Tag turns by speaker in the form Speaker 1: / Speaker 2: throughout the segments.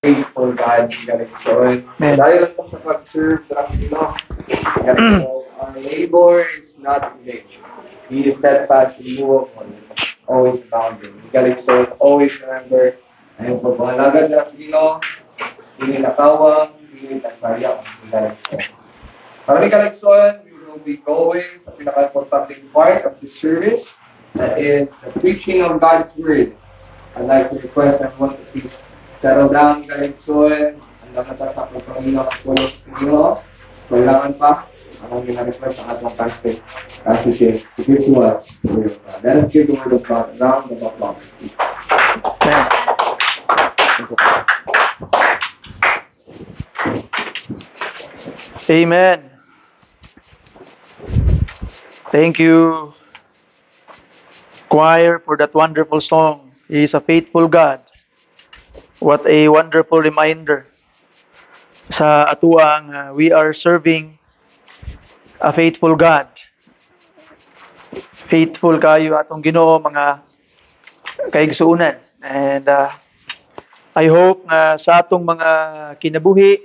Speaker 1: faithful God, galing so. Dahil lang po sa pag-serve ng Panginoon, galing so, our labor is not in vain. He is steadfast, immovable, always abounding. Galing so, always remember, ayun po, mga lagad na sa Panginoon, hindi nakawang, hindi nasayang, galing so. Maraming kalekson, we will be going sa pinaka-importanting part of the service, that is the preaching of God's Word. I'd like to request everyone to please settle down, kalekson. Ang nakata sa pagpamino sa tulong ninyo. Kailangan pa, ang gina-request ang atong pastor. Kasi siya, to give to us the Word of God. Let us give the Word of God. Round of applause, please.
Speaker 2: Amen. Thank you, choir, for that wonderful song. He is a faithful God. What a wonderful reminder sa atuang we are serving a faithful God. Faithful kayo atong Ginoo mga kaigsuunan. And I hope nga sa atong mga kinabuhi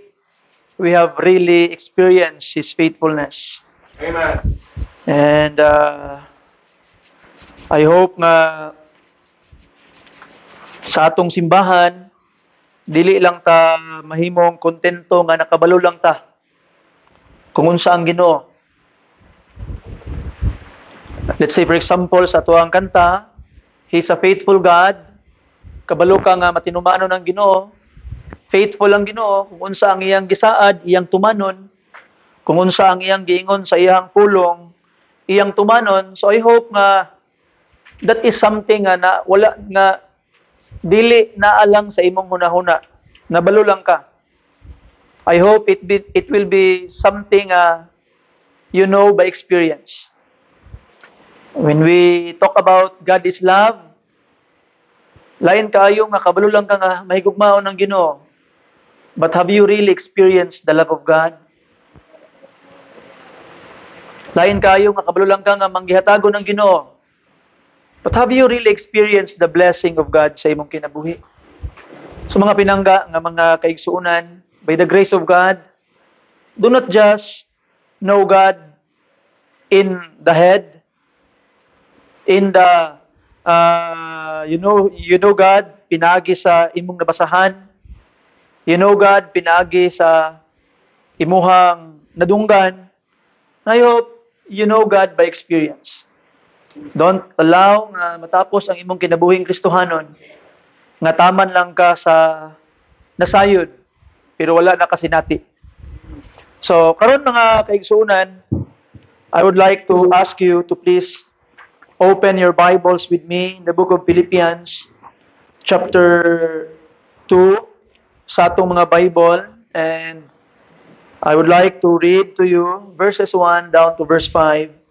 Speaker 2: we have really experienced His faithfulness.
Speaker 1: Amen.
Speaker 2: And I hope nga sa atong simbahan, dili lang ta mahimong kontento nga nakabalo lang ta kung unsa ang Ginoo. Let's say for example sa tuang kanta, He's a faithful God. Kabalo ka nga matinumanon ang Ginoo. Faithful ang Ginoo kung unsa ang iyang gisaad, iyang tumanon. Kung unsa ang iyang giingon sa iyang pulong, iyang tumanon. So I hope nga that is something na wala nga dili naalang sa imong hunahuna. Nabalo lang ka. I hope it will be something you know by experience. When we talk about God is love, lain kaayo nga kabalo lang ka nga mahigugmaon ng Ginoo. But have you really experienced the love of God? Lain kaayo nga kabalo lang ka nga manggihatago ng Ginoo. But have you really experienced the blessing of God sa imong kinabuhi? So mga pinangga nga mga kaigsuunan, by the grace of God, do not just know God in the head, in the you know God pinaagi sa imong nabasahan. You know God pinaagi sa imuhang nadunggan. I hope you know God by experience. Don't allow nga matapos ang imong kinabuhing Kristohanon nga taman lang ka sa nasayod pero wala na kasinati. So karon mga kaigsuunan, I would like to ask you to please open your Bibles with me in the book of Philippians chapter 2 sa atong mga Bible, and I would like to read to you verses 1 down to verse 5.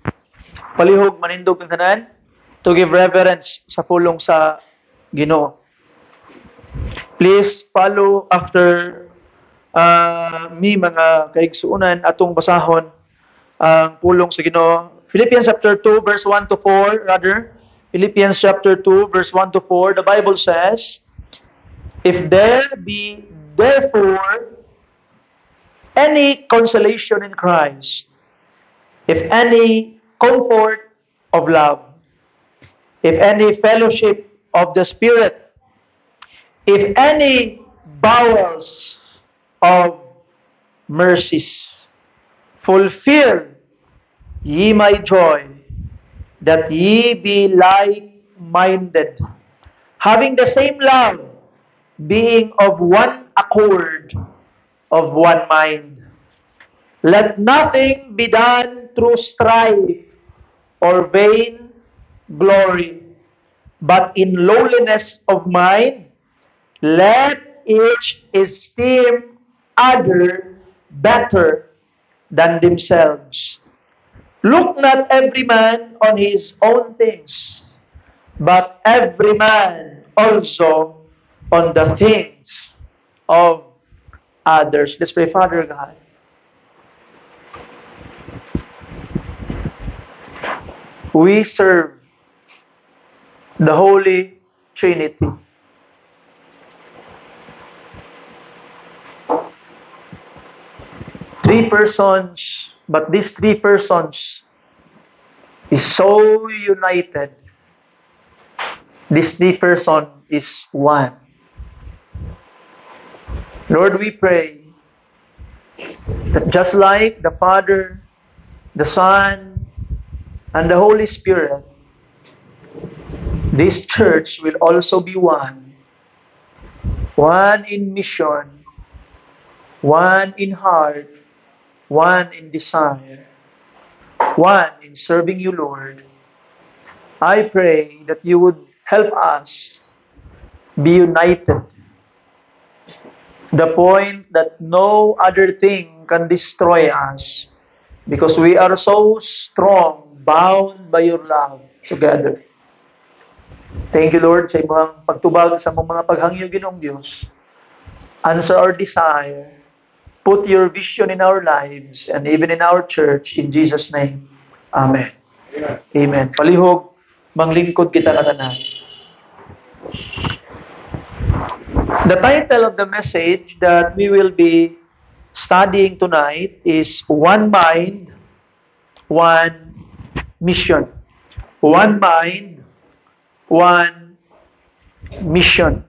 Speaker 2: Palihog manindog ng tanan to give reverence sa pulong sa Ginoo. Please follow after me mga kaigsuunan atong basahon ang pulong sa Ginoo. Philippians chapter 2 verse 1 to 4 rather. Philippians chapter 2 verse 1 to 4, the Bible says, "If there be therefore any consolation in Christ, if any comfort of love, if any fellowship of the Spirit, if any bowels of mercies, fulfill ye my joy, that ye be like-minded, having the same love, being of one accord, of one mind. Let nothing be done through strife or vain glory, but in lowliness of mind, let each esteem other better than themselves. Look not every man on his own things, but every man also on the things of others." Let's pray. Father God, we serve the Holy Trinity. three persons, but these three persons is so united. This three person is one. Lord, we pray that just like the Father, the Son, and the Holy Spirit, this church will also be one. One in mission, one in heart, one in desire, one in serving you, Lord. I pray that you would help us be united. The point that no other thing can destroy us because we are so strong, bound by your love together. Thank you, Lord, sa imong pagtubag sa mong mga paghangyo, Ginoong Diyos. Answer our desire. Put your vision in our lives and even in our church. In Jesus' name. Amen.
Speaker 1: Amen.
Speaker 2: Amen. Palihog, manglingkod kita katanan. The title of the message that we will be studying tonight is One Mind, One Mission. One Mind, One Mission.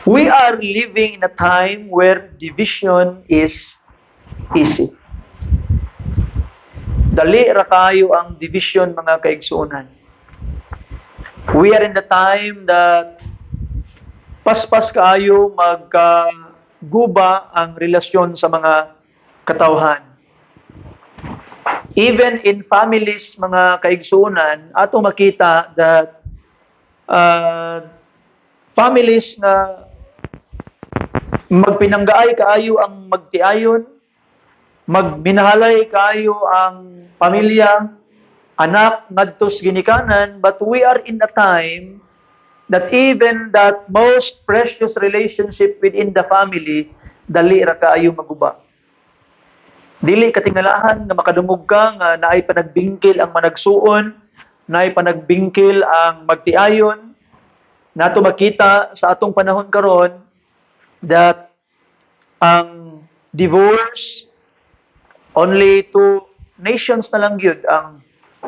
Speaker 2: We are living in a time where division is easy. Dali ra kayo ang division, mga kaigsuonan. We are in the time that paspas kaayo magguba ang relasyon sa mga katawhan. Even in families, mga kaigsuonan, ato makita that families na magpinanggaay kaayo ang magtiayon, magminahalay kaayo ang pamilya, anak ngadtos ginikanan, but we are in a time that even that most precious relationship within the family, dali ra kaayo maguba. Dili katingalahan nga makadungog ka nga naay panagbingkil ang managsuon, naay panagbingkil ang magtiayon. Nato makita sa atong panahon karon that ang divorce, only 2 nations na lang yun ang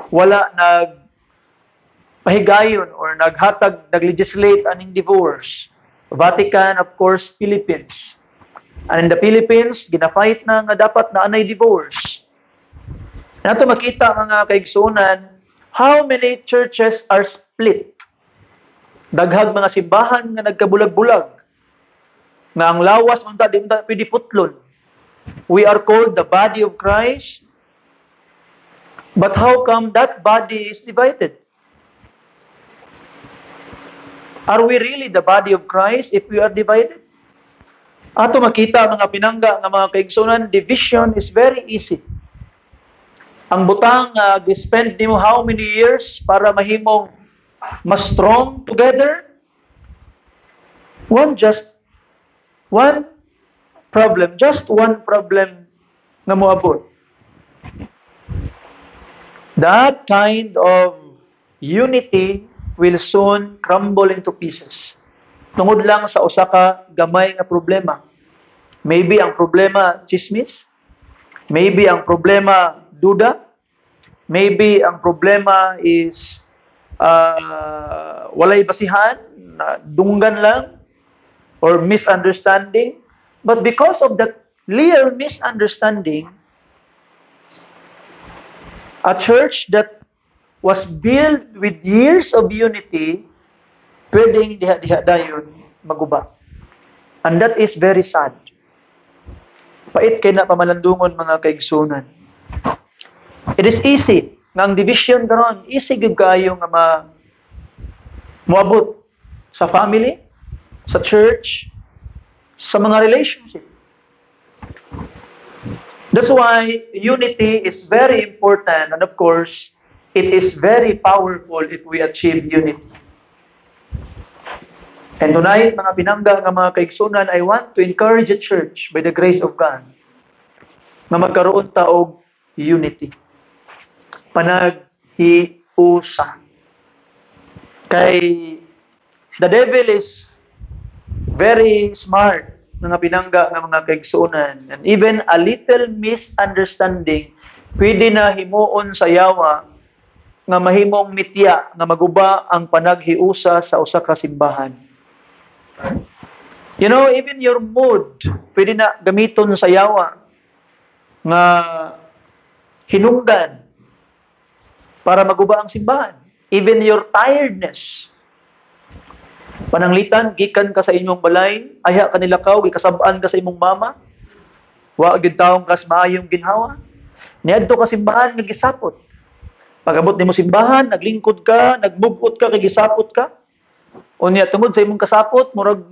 Speaker 2: wala nagpahigayon or nag-legislate aning divorce. Vatican, of course, Philippines. And in the Philippines, ginafight na nga dapat na anay divorce. Nato makita, mga kaigsuonan, how many churches are split. Daghag mga simbahan nga nagkabulag-bulag. Nga ang lawas unta di unta pwede putlon. We are called the body of Christ. But how come that body is divided? Are we really the body of Christ if we are divided? Ato makita, mga pinangga nga mga kaigsuonan, division is very easy. Ang butang gi-spend nimo how many years para mahimong mas strong together? One problem, just one problem nga moabot. That kind of unity will soon crumble into pieces. Tungod lang sa usa ka gamay nga problema. Maybe ang problema chismis, maybe ang problema duda, maybe ang problema is walay basihan, dunggan lang, or misunderstanding. But because of that little misunderstanding, a church that was built with years of unity, pwedeng diha-diha dayon maguba. And that is very sad. Pait kay na pamalandungon, mga kaigsunan. It is easy nga ang division karon, easy gyud kayo nga moabot sa family, sa church, sa mga relationship. That's why unity is very important, and of course, it is very powerful if we achieve unity. And tonight, mga pinangga nga mga kaigsunan, I want to encourage the church by the grace of God na magkaroon ta og unity. Panaghiusa. Kay the devil is very smart. mga pinangga nga mga kaigsuonan, and even a little misunderstanding pwede na himuon sa yawa nga mahimong mitya nga maguba ang panaghiusa sa usa ka simbahan. You know, even your mood pwede na gamiton sa yawa nga hinungdan para maguba ang simbahan. Even your tiredness. Pananglitan, gikan ka sa inyong balay, aya ka nilakaw, gikasabaan ka sa imong mama, wa gyud taong kas maayong ginhawa. Niadto ka simbahan nga gisapot. Pag-abot nimo simbahan, naglingkod ka, nagbugot ka, kay gisapot ka. Unya tungod sa imong kasapot, murag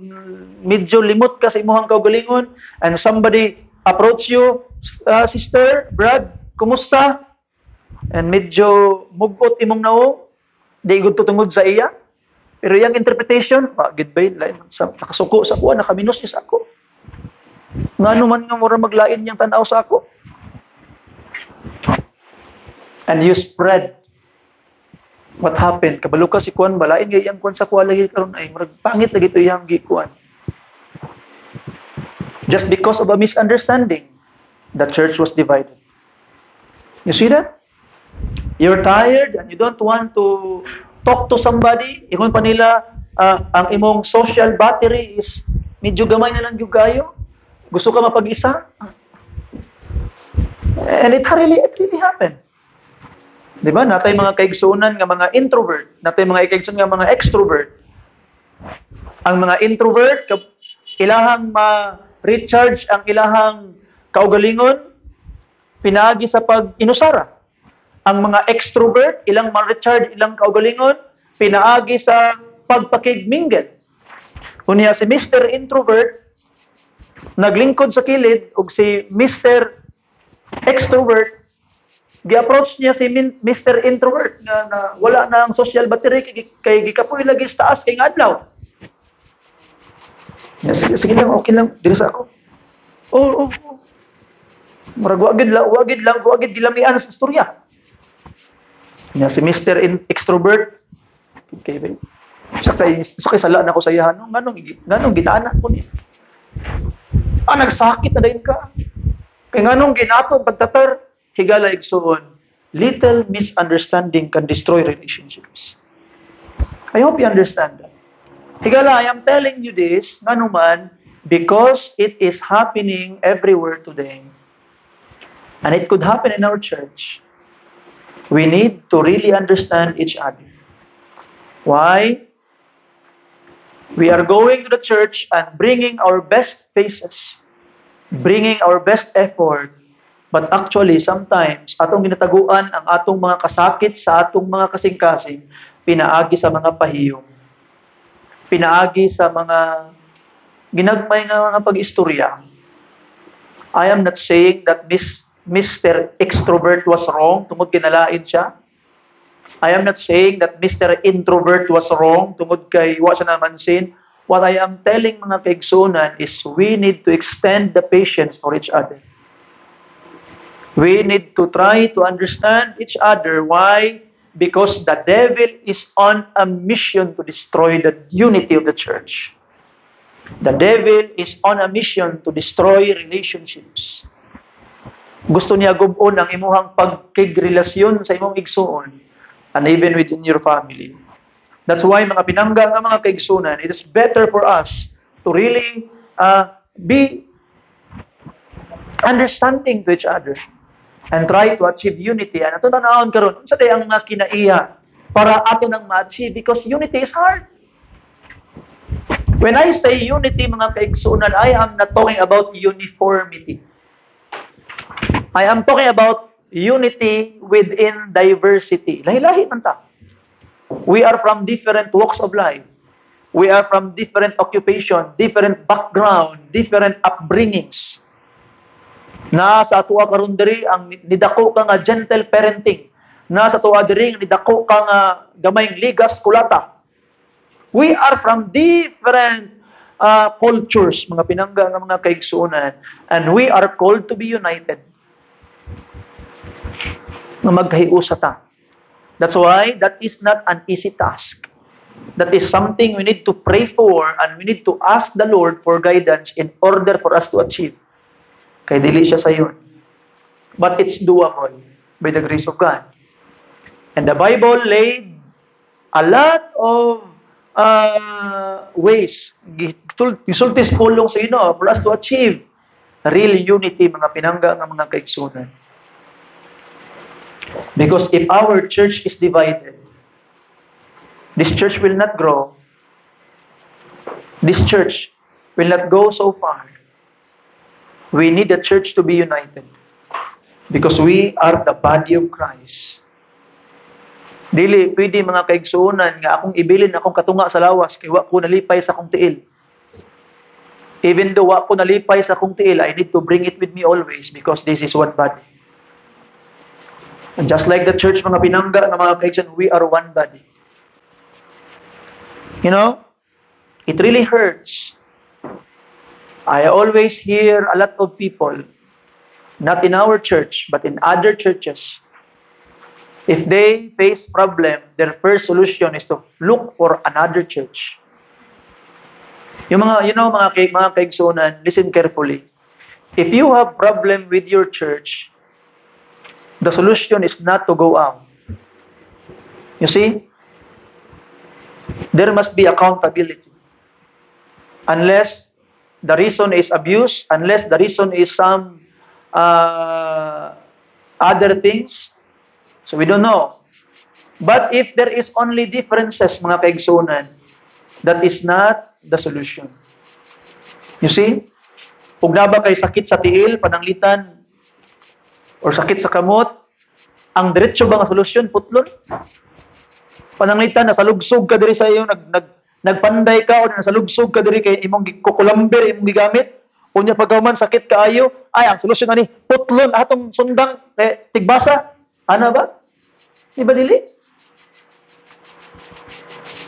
Speaker 2: medyo limot ka sa imong kaugalingon, and somebody approach you, sister, Brad, kumusta? And medyo mugot imong naong, di gud tungod sa iya. Pero yung interpretation, gid ba lain sa nakasuko sa kuha, nakaminos niya sa ako. Ngano man nga mura maglain niyang tanaw sa ako. And you spread what happened. Kabalo ka si kuan balain nga iyang kuan sa kuha lagi karon ay murag pangit lagi to iyang gikuan. Just because of a misunderstanding, the church was divided. You see that? You're tired and you don't want to talk to somebody. Ingon pa nila, ang imong social battery is medyo gamay na lang yung gayo. Gusto ka mapag-isa? And it really happened. Di ba? Natay mga kaigsunan nga mga introvert. Natay mga kaigsunan nga mga extrovert. Ang mga introvert, ilahang ma-recharge ang ilahang kaugalingon, pinaagi sa pag-inusara. Ang mga extrovert, ilang ma-recharge, ilang kaugalingon, pinaagi sa pagpakigmingle. Unya si Mr. Introvert, naglingkod sa kilid, ug si Mr. Extrovert, gi-approach niya si Mr. Introvert na wala na ang social battery kay gikapoy lagi sa taas kay adlaw. Sige lang, okay lang, diri sa ako. Oh. Murag wagid gilamian sa istorya. Nya si Mr. Extrovert, okay, sakay sala na ko sa iya, nganong gitana ko niya. Nagsakit na dayon ka. Kay nganong ginatod pagtatar, higala igsuon, little misunderstanding can destroy relationships. I hope you understand that. Higala, I am telling you this, nganuman, because it is happening everywhere today. And it could happen in our church. We need to really understand each other. Why? We are going to the church and bringing our best faces, bringing our best effort, but actually sometimes atong ginataguan ang atong mga kasakit sa atong mga kasing-kasing, pinaagi sa mga pahiyom, pinaagi sa mga ginagmay nga mga pag-istorya. I am not saying that Mr. Extrovert was wrong tungod kinalain siya. I am not saying that Mr. Introvert was wrong tungod kay wa siya namansin. What I am telling mga kaigsunan is we need to extend the patience for each other. We need to try to understand each other. Why? Because the devil is on a mission to destroy the unity of the church. The devil is on a mission to destroy relationships. Gusto niya gubon ang imuhang pagkigrelasyon sa imong igsuon and even within your family. That's why mga pinangga nga mga kaigsunan, it is better for us to really be understanding to each other and try to achieve unity. And ito tanawon karon, unsa day ang mga kinaiya para ato nang ma-achieve, because unity is hard. When I say unity mga kaigsunan, I am not talking about uniformity. I am talking about unity within diversity. Lahi-lahi man ta. We are from different walks of life. We are from different occupation, different background, different upbringings. Na sa atuwa karon diri ang nidako ka nga gentle parenting. Na sa atuwa diri ang nidako ka nga gamayng ligas kulata. We are from different cultures, mga pinangga nga mga kaigsuonan, and we are called to be united. Na magkahiusa ta. That's why that is not an easy task. That is something we need to pray for and we need to ask the Lord for guidance in order for us to achieve. Kaya dili siya sayon. But it's doable by the grace of God. And the Bible laid a lot of ways. Gisultis pulong sa for us to achieve real unity, mga pinangga ng mga kaigsunan. Because if our church is divided, this church will not grow. This church will not go so far. We need the church to be united. Because we are the body of Christ. Dili, pwede mga kaigsunan nga akong ibilin akong katunga sa lawas kay wa ko nalipay sa akong tiil. Even though wa ko nalipay sa akong tiil, I need to bring it with me always because this is one body. And just like the church, mga pinangga ng mga kaigsunan, we are one body. It really hurts. I always hear a lot of people, not in our church, but in other churches, if they face problem, their first solution is to look for another church. Mga kaigsunan, listen carefully. If you have problem with your church, the solution is not to go out. You see? There must be accountability. Unless the reason is abuse, unless the reason is some other things, so we don't know. But if there is only differences, mga kaigsunan, that is not the solution. You see? Kung naba kay sakit sa tiil, pananglitan, or sakit sa kamot, ang diretso ba nga solusyon? Putlon? Pananglitan, nasalugsog ka diri sa iyo, nagpanday ka, o nasalugsog ka diri kay imong kukulamber, imong gigamit, o niya pagkaman sakit kaayo, ay, ang solusyon ani, putlon, atong sundang, tigbasa. Ano ba? Di ba dili?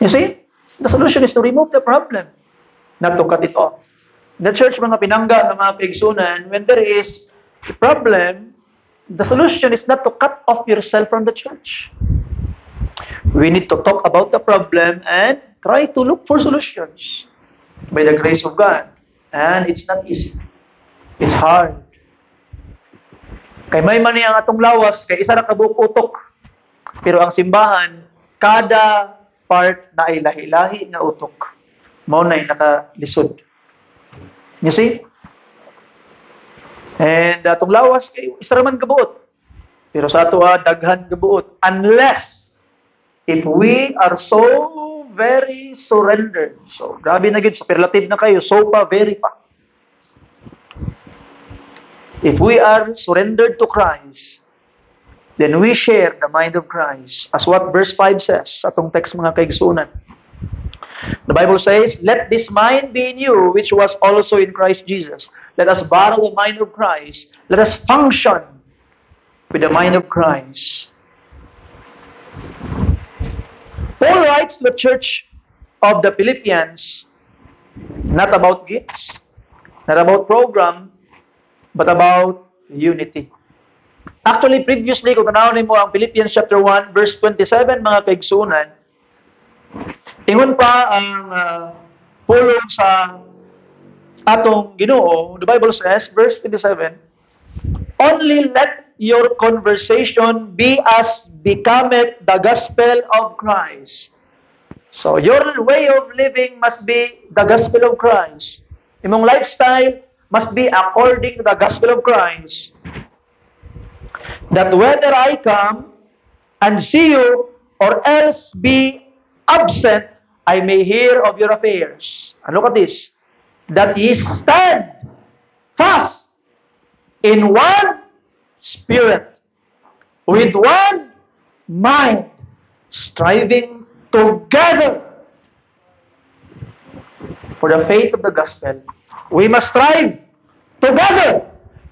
Speaker 2: You see? The solution is to remove the problem, not to cut it off. The church, mga pinangga ng mga kaigsunan, when there is a problem, the solution is not to cut off yourself from the church. We need to talk about the problem and try to look for solutions by the grace of God. And it's not easy. It's hard. Kay may mani ang atong lawas, kay isa ra ka buok utok. Pero ang simbahan, kada part na ay lahi-lahi na utok. Mao na'y nakalisod. You see? And atong lawas, kay isa ra man kabuot. Pero sa ato daghan kabuot. Unless, if we are so very surrendered. So, grabe na gid, superlative na kayo. So pa, very pa. If we are surrendered to Christ, then we share the mind of Christ. As what verse 5 says, atong text mga kaigsunan. The Bible says, let this mind be in you, which was also in Christ Jesus. Let us borrow the mind of Christ. Let us function with the mind of Christ. Paul writes to the church of the Philippians, not about gifts, not about program, but about unity. Actually, previously, kung tanawin mo ang Philippians chapter 1, verse 27, mga kaigsunan, ingon pa ang pulong sa atong Ginoo, the Bible says, verse 27, only let your conversation be as becometh the gospel of Christ. So, your way of living must be the gospel of Christ. Imong lifestyle must be according to the gospel of Christ. That whether I come and see you or else be absent, I may hear of your affairs. And look at this. That ye stand fast in one spirit, with one mind, striving together for the faith of the gospel. We must strive together.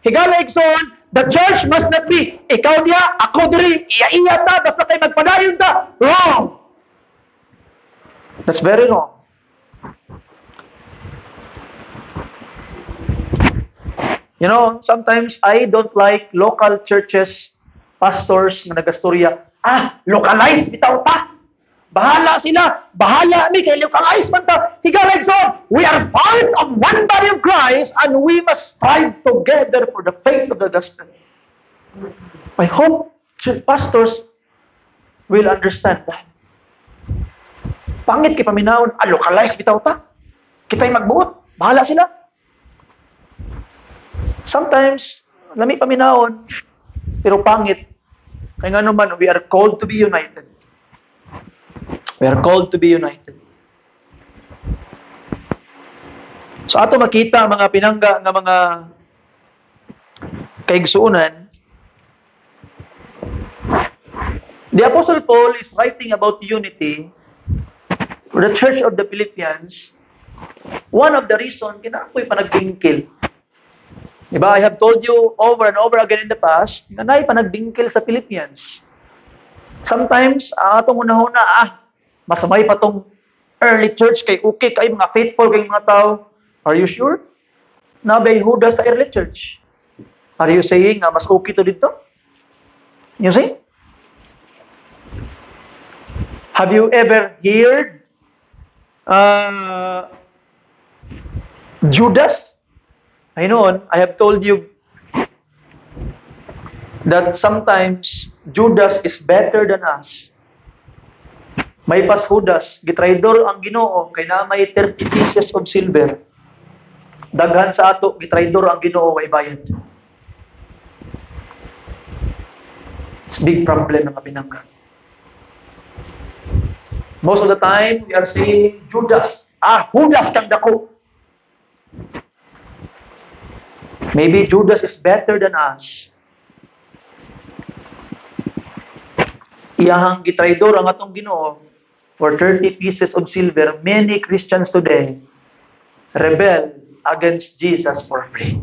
Speaker 2: Higala igsoon, the church must not be, ikaw niya, ako diri, iya-iya ta, basta tayo magpadayon ta. Wrong! That's very wrong. You know, sometimes I don't like local churches, pastors na nagastorya, localize, bitaw ta. Bahala sila. Bahala mi kay localize man ta. Higaregson, we are part of one body of Christ and we must strive together for the faith of the gospel. I hope pastors will understand that. Pangit kay paminawon, localize bitaw ta. Kita'y magbuot. Bahala sila. Sometimes, lami paminawon, pero pangit. Kaya nga naman, we are called to be united. We are called to be united. So ato makita mga pinangga nga mga kaigsuunan, the Apostle Paul is writing about unity for the Church of the Philippians. One of the reason kina ako'y panagdingkil. Diba? I have told you over and over again in the past na naay panagdingkil sa Philippians. Sometimes, atong una-una, masamay pa tong early church kay okay kay mga faithful kay mga tao. Are you sure? Nabay Judas sa early church. Are you saying nga mas okay to dito? You see? Have you ever heard Judas? I know, I have told you that sometimes Judas is better than us. May pas Judas, gitraidor ang Ginoo kay na may 30 pieces of silver. Daghan sa ato, gitraidor ang Ginoo way bayad. It's big problem ng pinangga. Most of the time, we are saying, Judas, Judas kang dako. Maybe Judas is better than us. Iyahang gitraidor ang atong Ginoo for 30 pieces of silver. Many Christians today rebel against Jesus for free.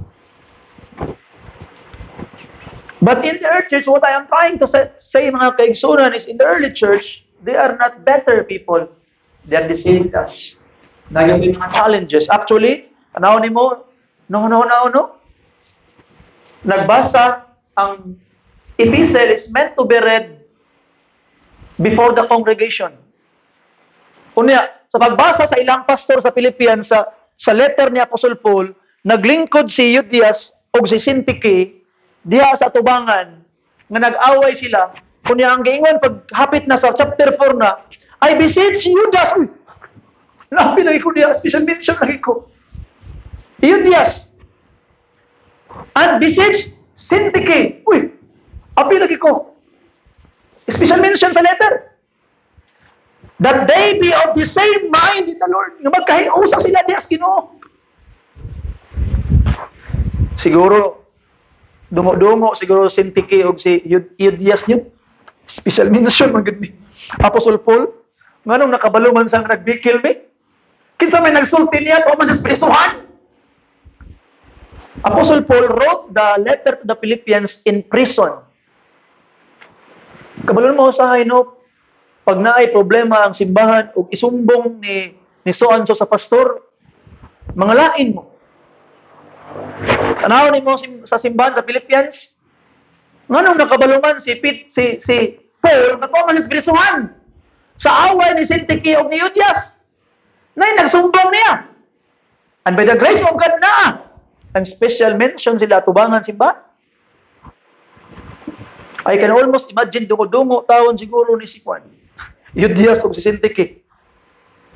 Speaker 2: But in the early church, what I am trying to say mga kaigsunan is in the early church, they are not better people. They are the same with us. Nagyan yung mga challenges. Actually, panahon ni mo, no. Nagbasa ang epistle is meant to be read before the congregation. Unya, sa pagbasa sa ilang pastor sa Philippians sa letter ni Apostle Paul, naglingkod si Euodias o si Syntyche diha sa tubangan nga nag-away sila. Kunya ang giingon pag hapit na sa chapter 4 na, I beseech Euodias. Uy, labi lagi ko diha, special mention lagi ko. Euodias. And beseech Syntyche. Uy, api lagi ko. Special mention sa letter. That they be of the same mind in the Lord. Nga magkahiusa sila diha sa Ginoo. Siguro, dungo-dungo, siguro Syntyche o si Euodias niyo. Special mention, magod mi. Apostle Paul, nga nung nakabaluman sang nagbikil mi. Kinsa may nagsulti niya, o man sa prisuhan. Apostle Paul wrote the letter to the Philippians in prison. Kabalon mo sa no, pag naay problema ang simbahan o isumbong ni so-and-so sa pastor, mga lain mo. Tanaw ni mo sa simbahan sa Philippians, nganong nakabaluman si Paul natuman sa prisuhan sa away ni Syntyche o ni Euodias. Nay nagsumbong niya. And by the grace of God na, and special mention sila tubangan simbahan. I can almost imagine dungo-dungo taon siguro ni si Juan. Euodias o si Syntyche.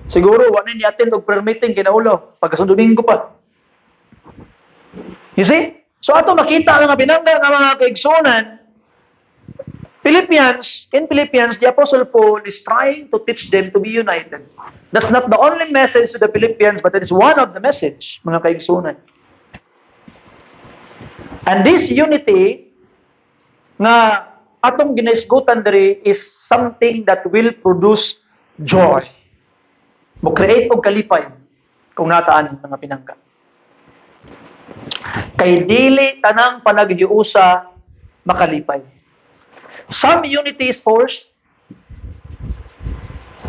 Speaker 2: Siguro, wala niya attend og prayer meeting kinaulo. Pagkasong Domingo pa. You see? So, ato makita ang mga binangga ng mga kaigsunan. In Philippians, the Apostle Paul is trying to teach them to be united. That's not the only message to the Philippians, but it is one of the message, mga kaigsunan. And this unity, nga atong ginaisgutan diri is something that will produce joy. Mo create og kalipay kung nataan mga pinangga. Kay dili tanang panaghiusa makalipay. Some unity is forced.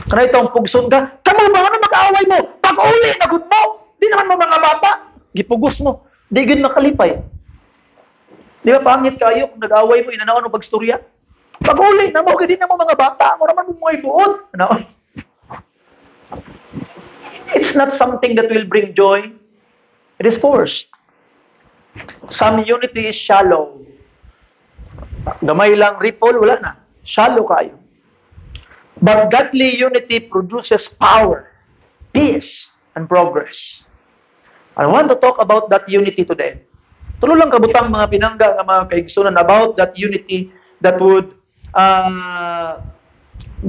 Speaker 2: Kana itong pugson ka, kamo ba ano mag-away mo? Pag-uli na gud mo. Di naman mo mga bata, gipugos mo. Di gud makalipay. Di ba pangit kayo kung nag-away mo inanaon og pagstorya? Pag-uli na mo, hindi na mo mga bata, mo naman mo mga ibuot. No? It's not something that will bring joy. It is forced. Some unity is shallow. Gamay lang ripple, wala na. Shallow kayo. But godly unity produces power, peace, and progress. I want to talk about that unity today. Tulo lang kabutang mga pinangga nga mga kaigsunan about that unity that would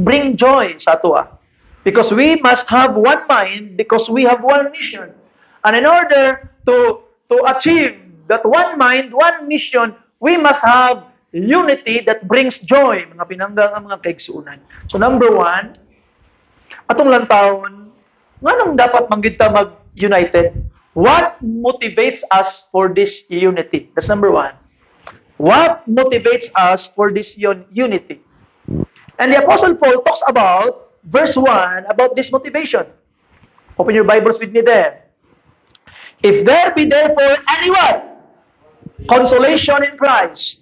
Speaker 2: bring joy sa ato. Because we must have one mind because we have one mission. And in order to achieve that one mind, one mission, we must have unity that brings joy, mga pinangga nga mga kaigsunan. So number one, atong lantawon, nganong dapat manggita mag-united? What motivates us for this unity? That's number one. What motivates us for this unity? And the Apostle Paul talks about, verse 1, about this motivation. Open your Bibles with me there. If there be therefore anyone consolation in Christ,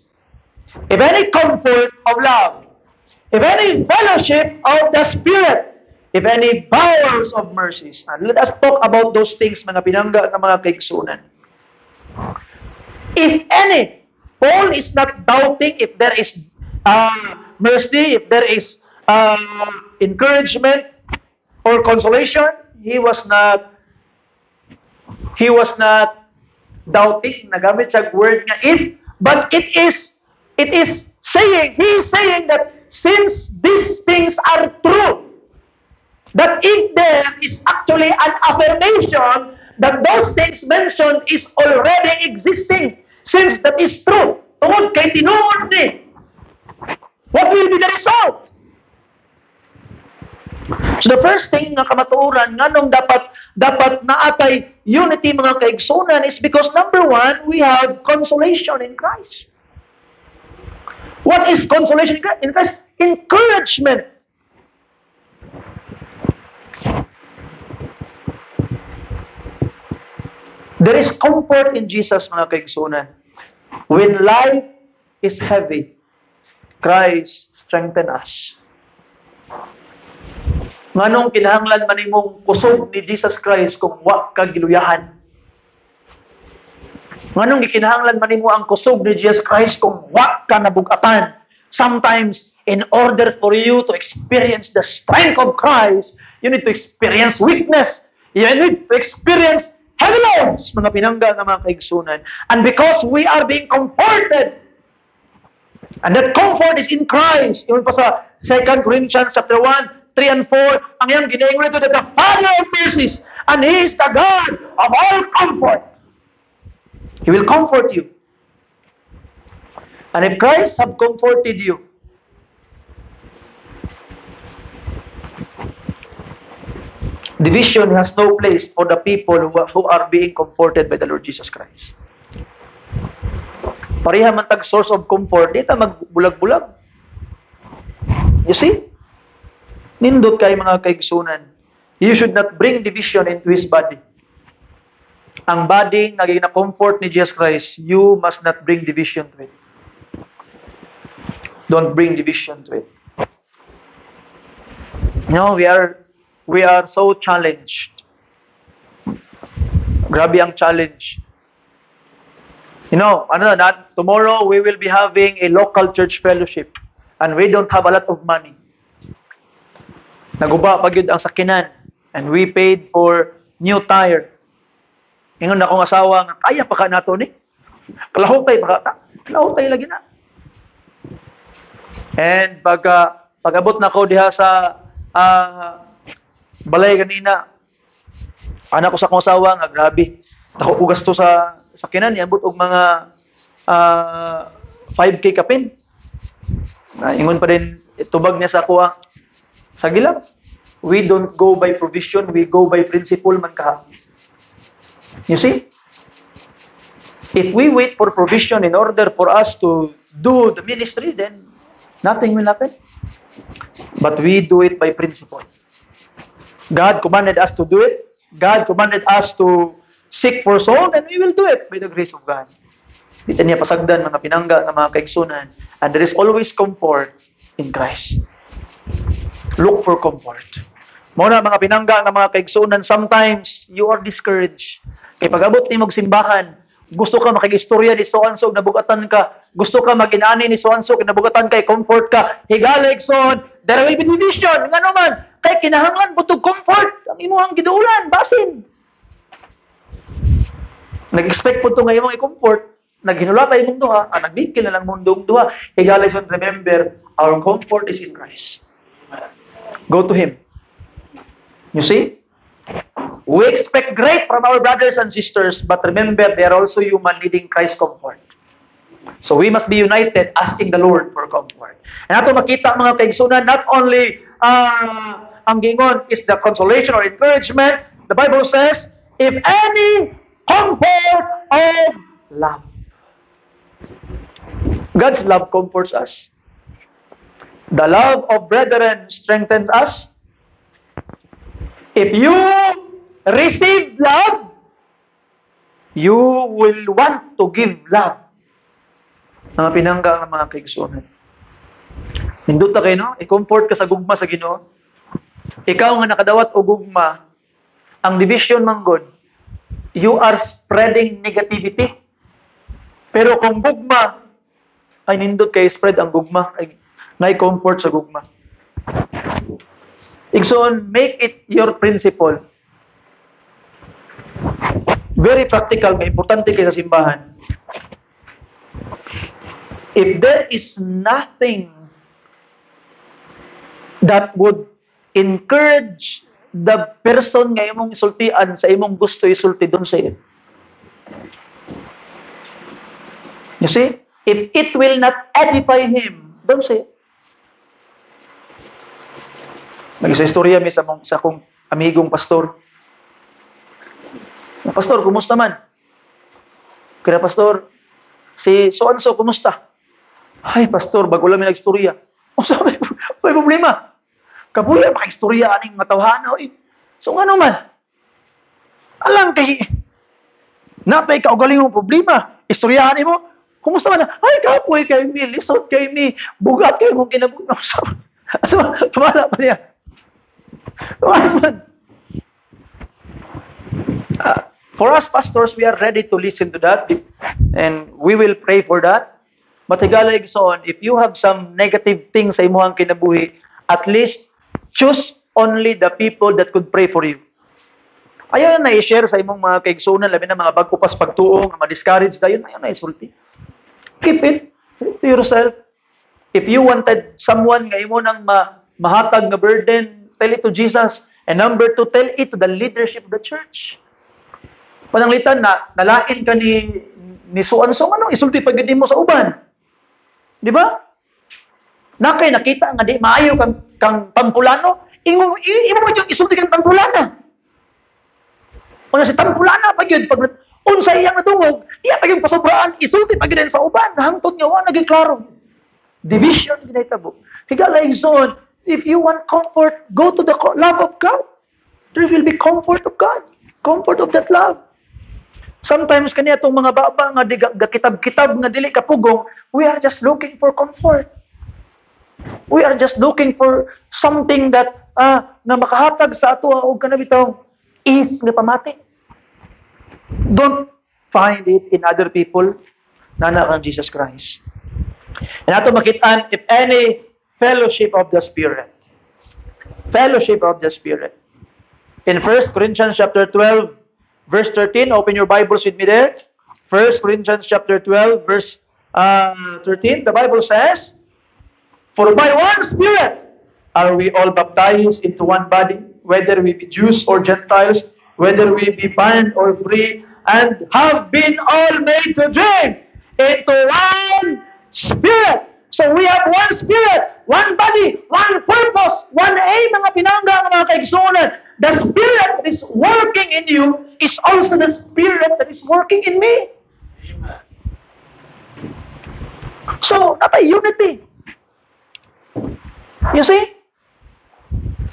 Speaker 2: if any comfort of love, if any fellowship of the Spirit, if any bowels of mercies. And let us talk about those things, mga pinangga ng mga kaigsunan. If any, Paul is not doubting if there is mercy, if there is encouragement or consolation. He was not doubting. Nagamit siya word nga if, but it is saying, he is saying that since these things are true, that if there is actually an affirmation that those things mentioned is already existing, since that is true, tungod kay tinuod ni, what will be the result? So the first thing nga kamatuoran nganong dapat naatay unity mga kaigsunan is because number one, we have consolation in Christ. What is consolation in Christ? Encouragement. There is comfort in Jesus, mga kaigsunan. When life is heavy, Christ strengthen us. Nganong kinahanglan man imong kusog ni Jesus Christ kung wa ka giluyahan? Nganong gikinahanglan man nimo ang kusog ni Jesus Christ kung wa ka nabugatan? Sometimes, in order for you to experience the strength of Christ, you need to experience weakness. You need to experience heavy loads, mga pinangga ng mga kaigsunan. And because we are being comforted, and that comfort is in Christ. Yun pa sa 2 Corinthians chapter 1, 3 and 4, ang iyang ginaingon ito that the Father of mercies, and He is the God of all comfort. He will comfort you. And if Christ have comforted you, division has no place for the people who are being comforted by the Lord Jesus Christ. Pareha man tag source of comfort, di ta magbulag-bulag. You see? Nindot kay mga kaigsunan. You should not bring division into His body. Ang body naging na comfort ni Jesus Christ, you must not bring division to it. Don't bring division to it. No, we are so challenged. Grabe ang challenge. You know, tomorrow we will be having a local church fellowship and we don't have a lot of money. Naguba pa gyud ang sakinan and we paid for new tire. Ingon akong asawa nga kaya pa ka nato ni. Kalahutay pa ka. Kalahutay lagi na. And pag-abot na ko diha sa balay kanina, anak ko sa akong asawa nga grabe. Dako ko gasto sa sakinan niabot og mga 5K kapin. Ingon pa din tubag niya sa kuha. Sige lang. We don't go by provision, we go by principle man ka. You see? If we wait for provision in order for us to do the ministry, then nothing will happen. But we do it by principle. God commanded us to do it. God commanded us to seek for soul, and we will do it by the grace of God. Di niya pasagdan mga pinangga ng mga kaigsunan. And there is always comfort in Christ. Look for comfort. Muna mga pinangga ng mga kaigsunan, sometimes you are discouraged. Kaya pag-abot ni mong simbahan, gusto ka makig-istorya ni so-and-so, nabugatan ka. Gusto ka mag-inani ni so-and-so, nabugatan kay comfort ka. Higalig son, there will be division. Nga naman, kay kinahanglan butog comfort. Ang imuhang giduulan, basin. Nag-expect po ito ngayon mga i-comfort. Naghinulatay mong duha, nagbigil na lang mundong duha. Higalig son, remember, our comfort is in Christ. Go to Him. You see? We expect great from our brothers and sisters, but remember, they are also human needing Christ's comfort. So we must be united asking the Lord for comfort. And ato makita mga kaigsunan, not only ang gingon is the consolation or encouragement, the Bible says, if any comfort of love. God's love comforts us. The love of brethren strengthens us. If you receive love, you will want to give love. Mga pinangga ng mga kaigsunan. Nindot na kayo, no? I-comfort ka sa gugma sa Ginoo. Ikaw nga nakadawat o gugma, ang division manggod, you are spreading negativity. Pero kung gugma, ay nindot kayo spread ang gugma, ay comfort sa gugma. Igsoon, make it your principle. Very practical, may importante kayo sa simbahan. If there is nothing that would encourage the person nga imong isultian sa imong gusto isulti doon sa iyo. You see? If it will not edify him, doon sa iyo. Nag-istorya mi sa akong amigong pastor. Pastor, kumusta man? Kaya pastor, si so-and-so, kumusta? Ay, pastor, bago lang may nag-istorya. O sabi, may problema. Kabuya, maka-istorya aning mga tawhana. So, ano man? Alang kay, natay ka o galing mong problema. Istoryahan mo. Kumusta man? Ay, kapoy kay mi, lisot kay mi, bugat kay mong kinabugnang. So, tumala pa niya. Tumala man. For us pastors, we are ready to listen to that, and we will pray for that. But higalig son, if you have some negative things sa imuhang kinabuhi, at least choose only the people that could pray for you. Ayaw na i-share sa imong mga kaigsunan, labi na mga bagkupas pagtuong, ma-discourage dayon, ayaw na isulti. Keep it to yourself. If you wanted someone nga imo nang mahatag na burden, tell it to Jesus. And number 2, tell it to the leadership of the church. Pananglitan na nalain ka ni so-and-so, ano, isulti pag mo sa uban. Di ba? Nakay nakita nga di maayo kang Tampulano, imo ba yung isulti kang Tampulana? Kung si Tampulana pag yun, pag unsa iyang natungog, iya pag yung pasobraan, isulti pag yun sa uban, hangtod nga wa naging klaro. Division ginahitabo. Higala igsoon, if you want comfort, go to the love of God. There will be comfort of God. Comfort of that love. Sometimes kaniya itong mga baba nga kitab-kitab nga dili kapugong, we are just looking for comfort. We are just looking for something that na makahatag sa ato og kanabitaw is nga pamati. Don't find it in other people na kang Jesus Christ. And ato makitaan, if any fellowship of the Spirit. Fellowship of the Spirit. In 1 Corinthians chapter 12, verse 13, open your Bibles with me there. 1 Corinthians chapter 12, verse 13, the Bible says, for by one Spirit are we all baptized into one body, whether we be Jews or Gentiles, whether we be bond or free, and have been all made to drink into one Spirit. So we have one Spirit, one body, one purpose, one aim, mga pinangga, mga kaigsunan. The Spirit that is working in you is also the Spirit that is working in me. So, natay unity. You see?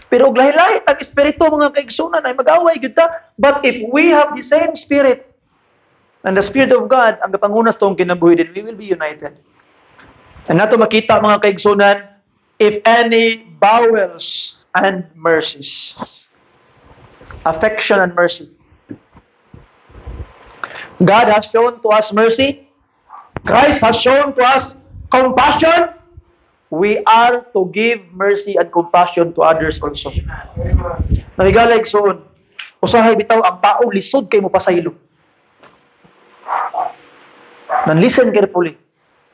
Speaker 2: Pero lahi-lahi, ang espiritu mga kaigsunan ay mag-away, but if we have the same Spirit, And the Spirit of God, ang kapangunas tong kinabuhi din, we will be united. And nato makita mga kaigsunan, if any bowels and mercies, affection and mercy. God has shown to us mercy. Christ has shown to us compassion. We are to give mercy and compassion to others also. Nahigala igsoon, usahay bitaw ang tao lisod kay mo pasaylo. Nan listen carefully.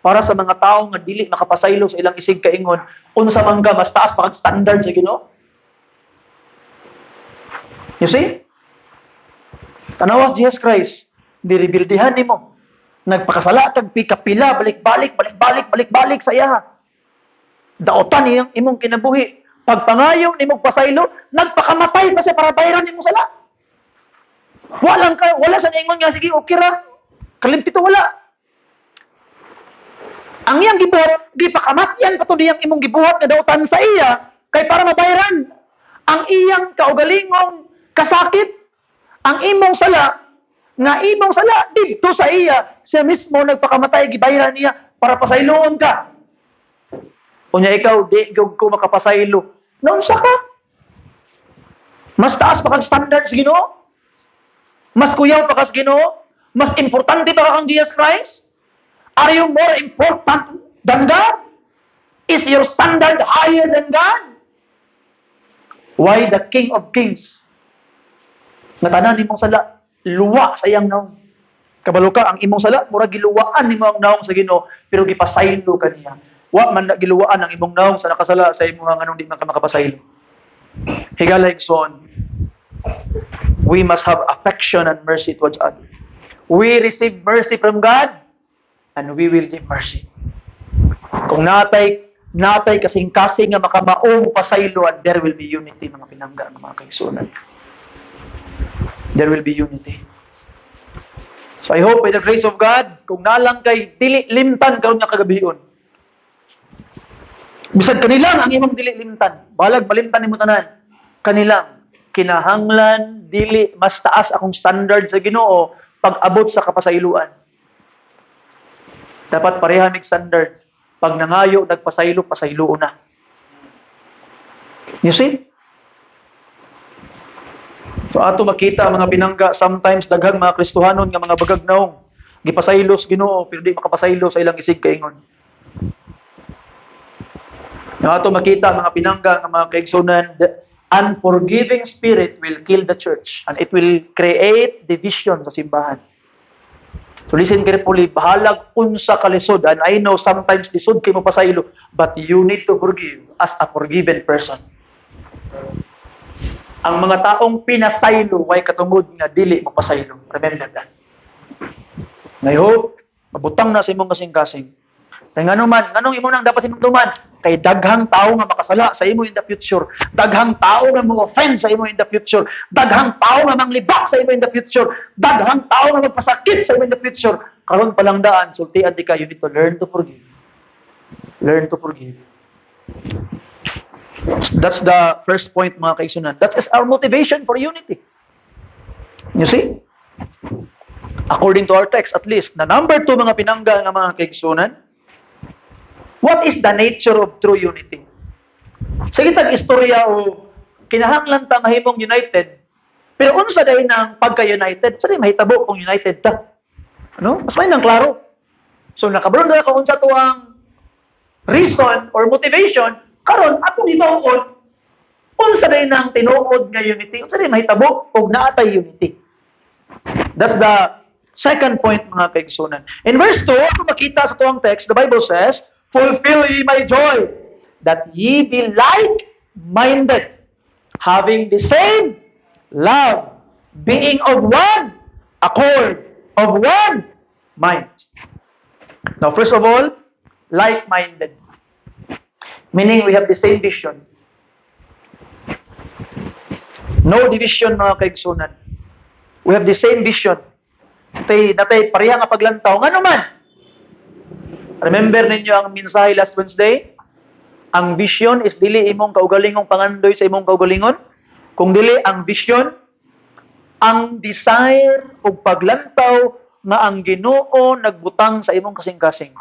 Speaker 2: Para sa mga tao nga dili makapasaylo sa ilang isig kaingon, unsa man ka mas taas pa kag standard sa Ginoo. You see? Tanawas Jesus Christ, direbildihan nimo. Nagpakasala kag pikapila, balik-balik sa iya. Daotan niyang imong kinabuhi. Pagpangayo nimo pasaylo, nagpakamatay pa siya para bayaran nimo sala. Wala sa ingon nga sige okay ra. Kalimpito wala. Ang iyang gibuhat, di pakamatyan pa to diyang imong gibuhat nga daotan sa iya kay para mabayaran ang iyang kaugalingong kasakit, ang imong sala didto sa iya, siya mismo nagpakamatay gibayaran niya para pasayloon ka. Unya ikaw di gyud ko makapasaylo. Naunsa ka? Mas taas pa kang standard sa Ginoo? Mas kuyaw pa ka sa Ginoo? Mas importante pa ka kang Jesus Christ? Are you more important than God? Is your standard higher than God? Why the King of Kings? Ngatanan nimong sala, luwa sa iyang naong. Kabalo ka, ang imong sala, mura giluwaan nimo ang naong sa Ginoo, pero gipasaylo ka niya. Wa man na giluwaan ang imong naong sa nakasala sa imong nganong di man ka makapasaylo. Higalay son, we must have affection and mercy towards others. We receive mercy from God, and we will give mercy. Kung natay kasing-kasing nga makamaong pasayloan, there will be unity, mga pinangga, mga kaigsunan. There will be unity. So I hope by the grace of God, kung nalang kay dili limtan karon nga kagabion. Bisag kanilang ang imong dili limtan, balag malimtan nimo tanan. Kanilang kinahanglan dili mas taas akong standard sa Ginoo pag-abot sa kapasayloan. Dapat pareha mig standard. Pag nangayo, nagpasaylo, pasaylo na. You see? So ato makita mga pinangga, sometimes daghang mga Kristohanon nga mga bagagnaong gipasaylos Ginoo pero di makapasaylo sa ilang isig kaingon. Ato makita mga pinangga nga mga kaigsunan, the unforgiving spirit will kill the church and it will create division sa simbahan. So listen carefully, bahalag unsa ka lisod, and I know sometimes lisod kay mo pasaylo, but you need to forgive as a forgiven person. Ang mga taong pinasaylo way katungod nga dili mo pasaylo. Remember that. I hope mabutang na sa imong kasing-kasing. Kay nganong imo nang dapat imong tuman? Kay daghang tao nga makasala sa imo in the future. Daghang tao nga mo-offend sa imo in the future. Daghang tao nga manglibak sa imo in the future. Daghang tao nga magpasakit sa imo in the future. Karon pa lang daan, sultian di ka, you need to learn to forgive. Learn to forgive. That's the first point, mga kaisunan. That is our motivation for unity. You see? According to our text, at least, na number 2, mga pinangga nga mga kaisunan, what is the nature of true unity? Sa kitag istorya o kinahanglan ta mahimong united, pero unsa dahil ng pagka-united, sa di mahitabo kung united ta. Ano? Mas may nang klaro. So nakabron na ka unsa to ang reason or motivation, karon atong ituon unsa dahil ng tinuod nga unity, unsa dahil mahitabo og naatay unity. That's the second point, mga kaigsunan. In verse 2, ako makita sa tuwang text, the Bible says, fulfill ye my joy, that ye be like-minded, having the same love, being of one accord, of one mind. Now, first of all, like-minded. Meaning we have the same vision. No division, mga kaigsunan. We have the same vision. Natay pareha nga paglantaw. Nga naman, remember ninyo ang mensahe last Wednesday? Ang vision is dili imong kaugalingong pangandoy sa imong kaugalingon. Kung dili ang vision, ang desire o paglantaw nga ang Ginoo nagbutang sa imong kasing-kasing.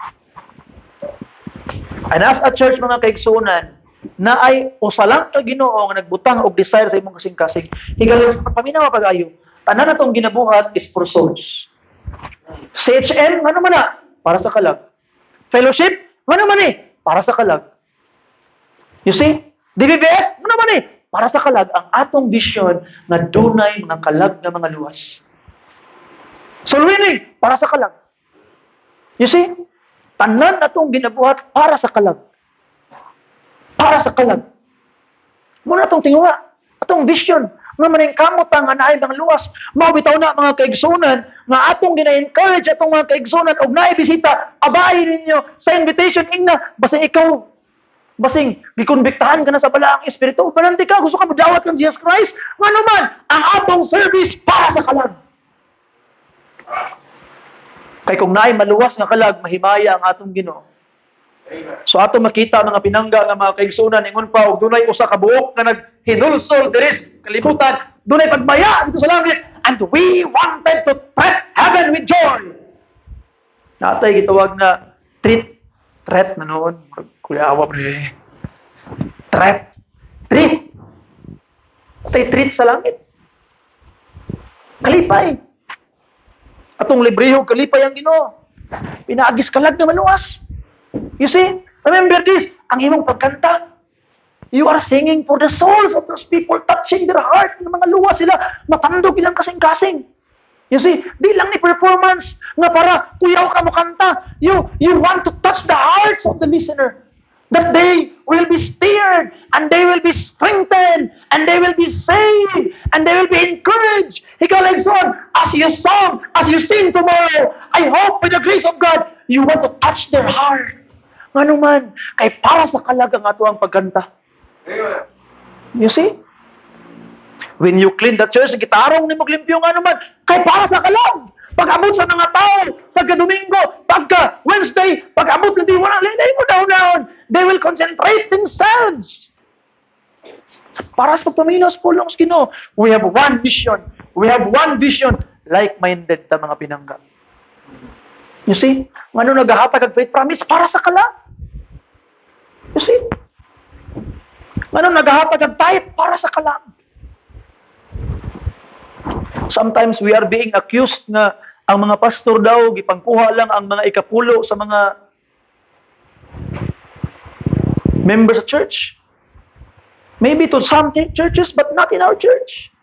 Speaker 2: And as a church mga kaigsuonan, na ay usa lang ka Ginoo nga nagbutang og desire sa imong kasing-kasing. Higayon sa paminawa pag-ayo, tanan natong ginabuhat is for souls. CHM, ano man na? Para sa kalag. Fellowship, ano man para sa kalag. You see? DBBS, ano man para sa kalag. Ang atong vision nga dunay mga kalag na mga luwas. Soul winning, para sa kalag. You see? Tanan atong ginabuhat para sa kalag. Para sa kalag. Muna atong tinguha. Atong vision. Nga maning kamot nga naay mga luwas. Mabitaw na mga kaigsunan nga atong gina-encourage atong mga kaigsunan og naay bisita, abahin ninyo sa invitation ingna basta ikaw basing gikonbiktahan ka na sa balaang espiritu. Pananti ka, gusto ka madawat kang Jesus Christ. Nga naman, ang atong service para sa kalag. Kay kung naay maluwas nga kalag, mahimaya ang atong Ginoo. So ato makita mga pinangga nga mga kaigsunan ingon pa og dunay usa ka buok nga naghinulsol diri sa kalibutan, dunay pagmaya dito sa langit, and we wanted to treat heaven with joy. Natay gitawag na threat na noon. Kuyawa pre. Treat. Treat sa langit. Kalipay. Atong librehog kalipay ang Ginoo. Pinaagis kalag na maluwas. You see? Remember this. Ang imong pagkanta. You are singing for the souls of those people, touching their heart. Ng mga luwas sila. Matandog ilang kasing-kasing. You see? Di lang ni performance nga para kuyaw ka mo kanta. You want to touch the hearts of the listener. That they will be stirred, and they will be strengthened, and they will be saved, and they will be encouraged. Ikaw like son, as you sing tomorrow, I hope with the grace of God, you want to touch their heart. Nga naman, kay para sa kalag ang ato ang pagkanta. You see? When you clean the church, gitarong ni maglimpyo nga naman, kay para sa kalag. Pag-abot sa mga tao, pagka-Domingo, pagka-Wednesday, pag-abot na di wala, linay mo down. They will concentrate themselves. Para sa paminos po lang sa Ginoo, we have one vision. We have one vision. Like-minded ta mga pinangga. You see? Ano naghahatag ang faith promise para sa kalag? You see? Ano naghahatag ang tithe para sa kalag? Sometimes we are being accused nga ang mga pastor daw gipangkuha lang ang mga ikapulo sa mga members of church. Maybe to some churches but not in our church.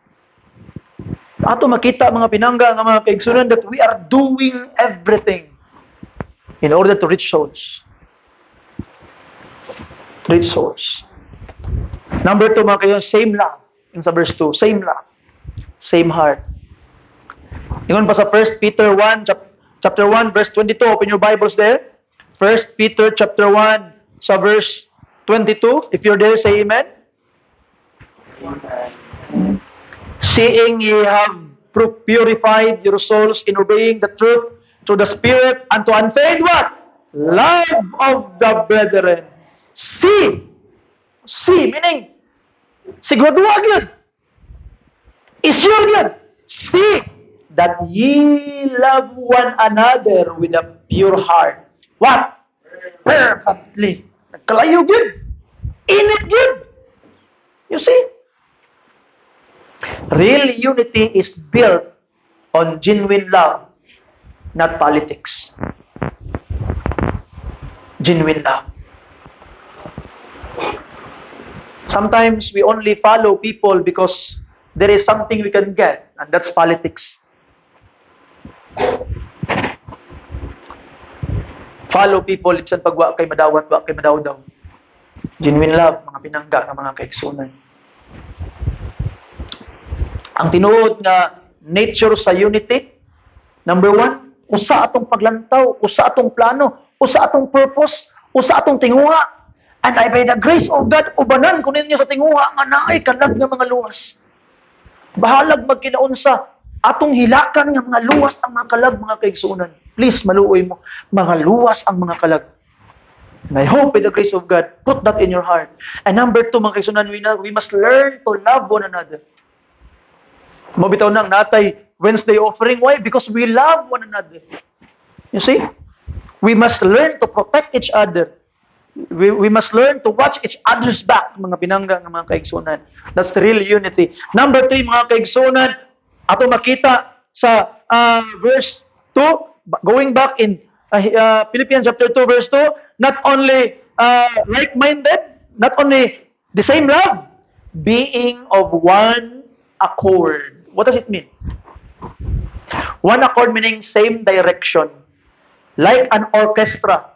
Speaker 2: Ato makita mga pinangga nga mga kaigsunan that we are doing everything in order to reach souls. Reach souls. Number 2 mga kayo, same love. Yung sa verse 2, same love. Same heart. Ingon pa sa 1 Peter 1, chapter 1, verse 22. Open your Bibles there. 1 Peter chapter 1, sa verse 22. If you're there, say amen. Seeing ye have purified your souls in obeying the truth through the Spirit unto unfeigned what? Love of the brethren. See, meaning, siguraduhan yun. Isure yun. See that ye love one another with a pure heart. What? Perfectly. Nagkalayo yun. Init yun. You see? Real unity is built on genuine love, not politics. Genuine love. Sometimes we only follow people because there is something we can get, and that's politics. Follow people, ibsan pag wa kay madawat, wa kay madaw daw. Genuine love, mga pinangga ng mga kaigsunan. Ang tinuod nga nature sa unity, number 1, usa atong paglantaw, usa atong plano, usa atong purpose, usa atong tinguha. And I by the grace of God, ubanan ko ninyo sa tinguha nga naay kalag nga mga luwas. Bahalag magkinaunsa, atong hilakan nga mga luwas ang mga kalag, mga kaigsunan. Please, maluoy mo, mga luwas ang mga kalag. And I hope by the grace of God, put that in your heart. And number 2, mga kaigsunan, we must learn to love one another. Mabitaw nang natay Wednesday offering. Why? Because we love one another. You see? We must learn to protect each other. We must learn to watch each other's back, mga pinangga ng mga kaigsunan. That's the real unity. Number 3, mga kaigsunan, ato makita sa verse 2, going back in Philippians chapter 2, verse 2, not only like-minded, not only the same love, being of one accord. What does it mean? One accord meaning same direction. Like an orchestra.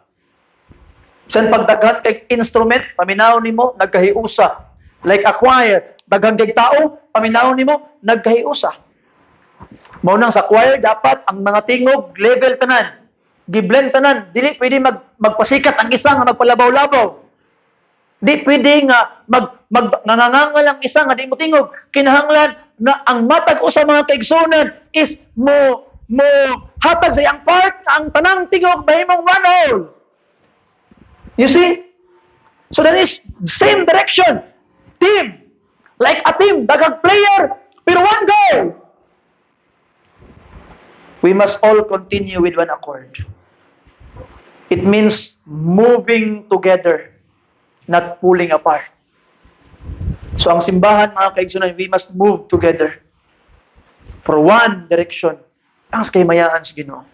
Speaker 2: San pagdaghan kay instrument, paminaw nimo nagkahiusa. Like a choir, daghang kay tao, paminaw nimo nagkahiusa. Mao nang sa choir dapat ang mga tingog level tanan. Giblend tanan, dili pwede magpasikat ang isa nga magpalabaw-labaw. Di pwede nga nangangangal ang isa nga di mo tingog. Kinahanglan na ang matag usa mga kaigsunan is mo hatag sa iyang part ang tanang tingog bahimong one whole. You see? So that is same direction. Team. Like a team, daghang player, pero one goal. We must all continue with one accord. It means moving together, not pulling apart. So ang simbahan, mga kaigsunan, we must move together for one direction. Ang kahimayaan sa Ginoo.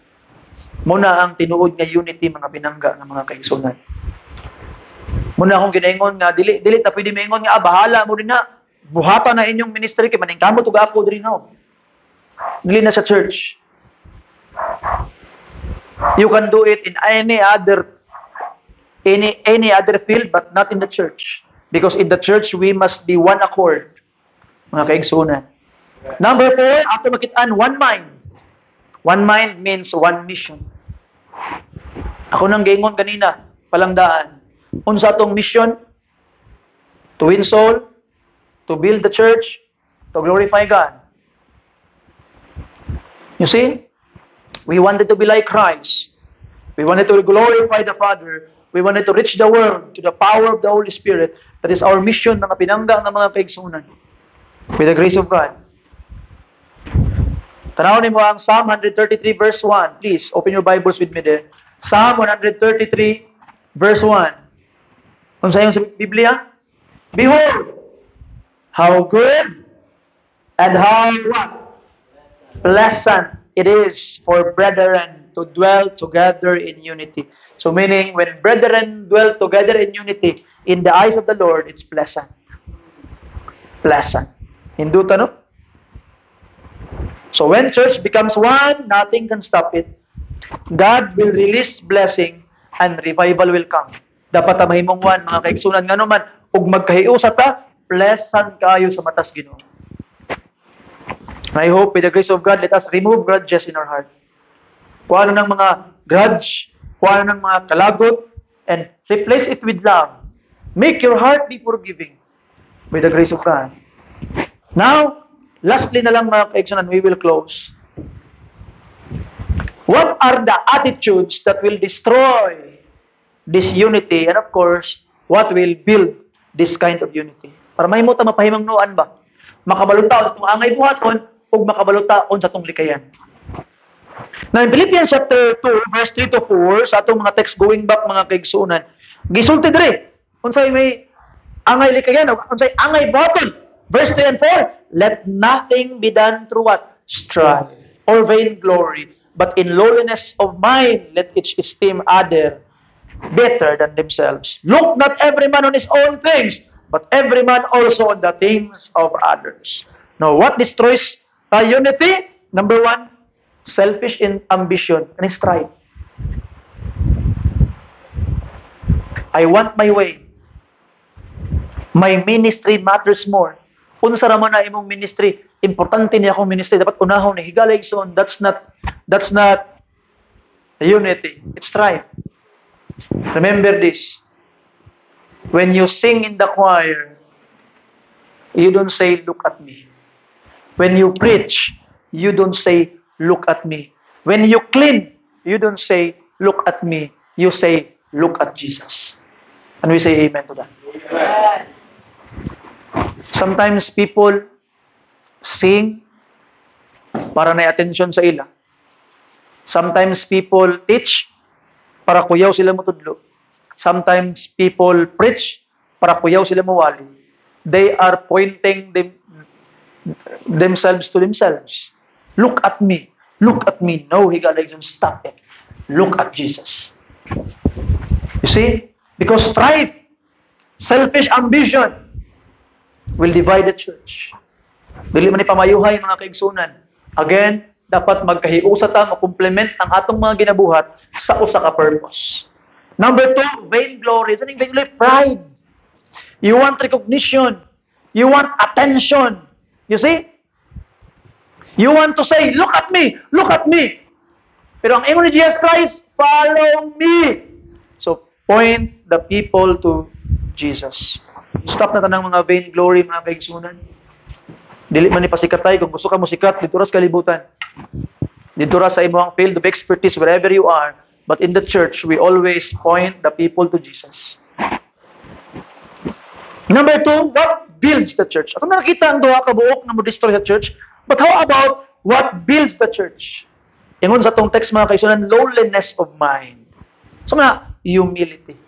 Speaker 2: Muna ang tinuod nga unity, mga pinangga ng mga kaigsunan. Muna akong ginaingon nga dili ta pwede maingon nga bahala mo din na buhata na inyong ministry kay maningkamot ug apo diri na. Dili na sa church. You can do it in any other field but not in the church. Because in the church we must be one accord. Mga kaigsunan. Number 4, ato makitaan one mind. One mind means one mission. Ako nang giingon kanina, palangdaan. Unsa atong mission? To win soul, to build the church, to glorify God. You see? We wanted to be like Christ. We wanted to glorify the Father. We wanted to reach the world to the power of the Holy Spirit. That is our mission, mga pinangga ng mga kaigsunan. With the grace of God. Tanawin mo ang Psalm 133 verse 1. Please, open your Bibles with me there. Psalm 133 verse 1. Kung sa iyong sa Biblia, behold, how good and how what? Pleasant it is for brethren to dwell together in unity. So meaning, when brethren dwell together in unity, in the eyes of the Lord, it's pleasant. Pleasant. Hinduta, no? So when church becomes one, nothing can stop it. God will release blessing and revival will come. Dapat mahimong one, mga kaigsunan nga naman, ug magkahiusa ta, pleasant kayo sa matas Ginoo. I hope with the grace of God, let us remove grudges in our heart. Kuha na ng mga grudge, kuha na ng mga kalagot, and replace it with love. Make your heart be forgiving with the grace of God. Now, lastly na lang mga kaigsunan, we will close. What are the attitudes that will destroy this unity? And of course, what will build this kind of unity? Para mahimo ta mapahimangnuan ba? Makabalutaw sa itong angay buhaton o makabalutaon sa itong likayan. Now, in Philippians chapter 2, verse 3 to 4, sa atong mga text going back mga kaigsunan, gisulti diri, unsay may angay likayan, unsay angay buhaton. Verse 3 and 4, let nothing be done through what? Strife or vain glory, but in lowliness of mind, let each esteem other better than themselves. Look not every man on his own things, but every man also on the things of others. Now, what destroys unity? Number 1, selfish ambition and strife. I want my way. My ministry matters more. Unsa ra man na imong ministry, importante niya akong ministry, dapat unahon ni higalay son. That's not unity. It's strife. Remember this. When you sing in the choir, you don't say, look at me. When you preach, you don't say, look at me. When you clean, you don't say, look at me. You say, look at Jesus. And we say amen to that. Amen. Sometimes people sing, para na attention sa ila. Sometimes people teach para kuyaw sila motudlo. Sometimes people preach para kuyaw sila mawali. They are pointing themselves to themselves. Look at me. Look at me. No, Higalaisan, stop it. Look at Jesus. You see? Because strife, selfish ambition will divide the church. Dili man ipamayuhay mga kaigsunan. Again, dapat magkahiusa ta, makomplement ang atong mga ginabuhat sa usa ka purpose. Number 2, vainglory. Ano yung vainglory? Pride. You want recognition. You want attention. You see? You want to say, look at me, look at me. Pero ang ingon ni Jesus Christ, follow me. So, point the people to Jesus. Stop na tanang mga vainglory, mga kaigsunan. Dili man ni pasikatay. Kung gusto ka mo sikat, dito ras kalibutan. Dito ras sa imong field of expertise, wherever you are. But in the church, we always point the people to Jesus. Number 2, what builds the church? Ako nakita ang duha ka buok na mo-destroy sa church. But how about what builds the church? Ingon sa tong text mga kaisunan, lowliness of mind. So mga, humility.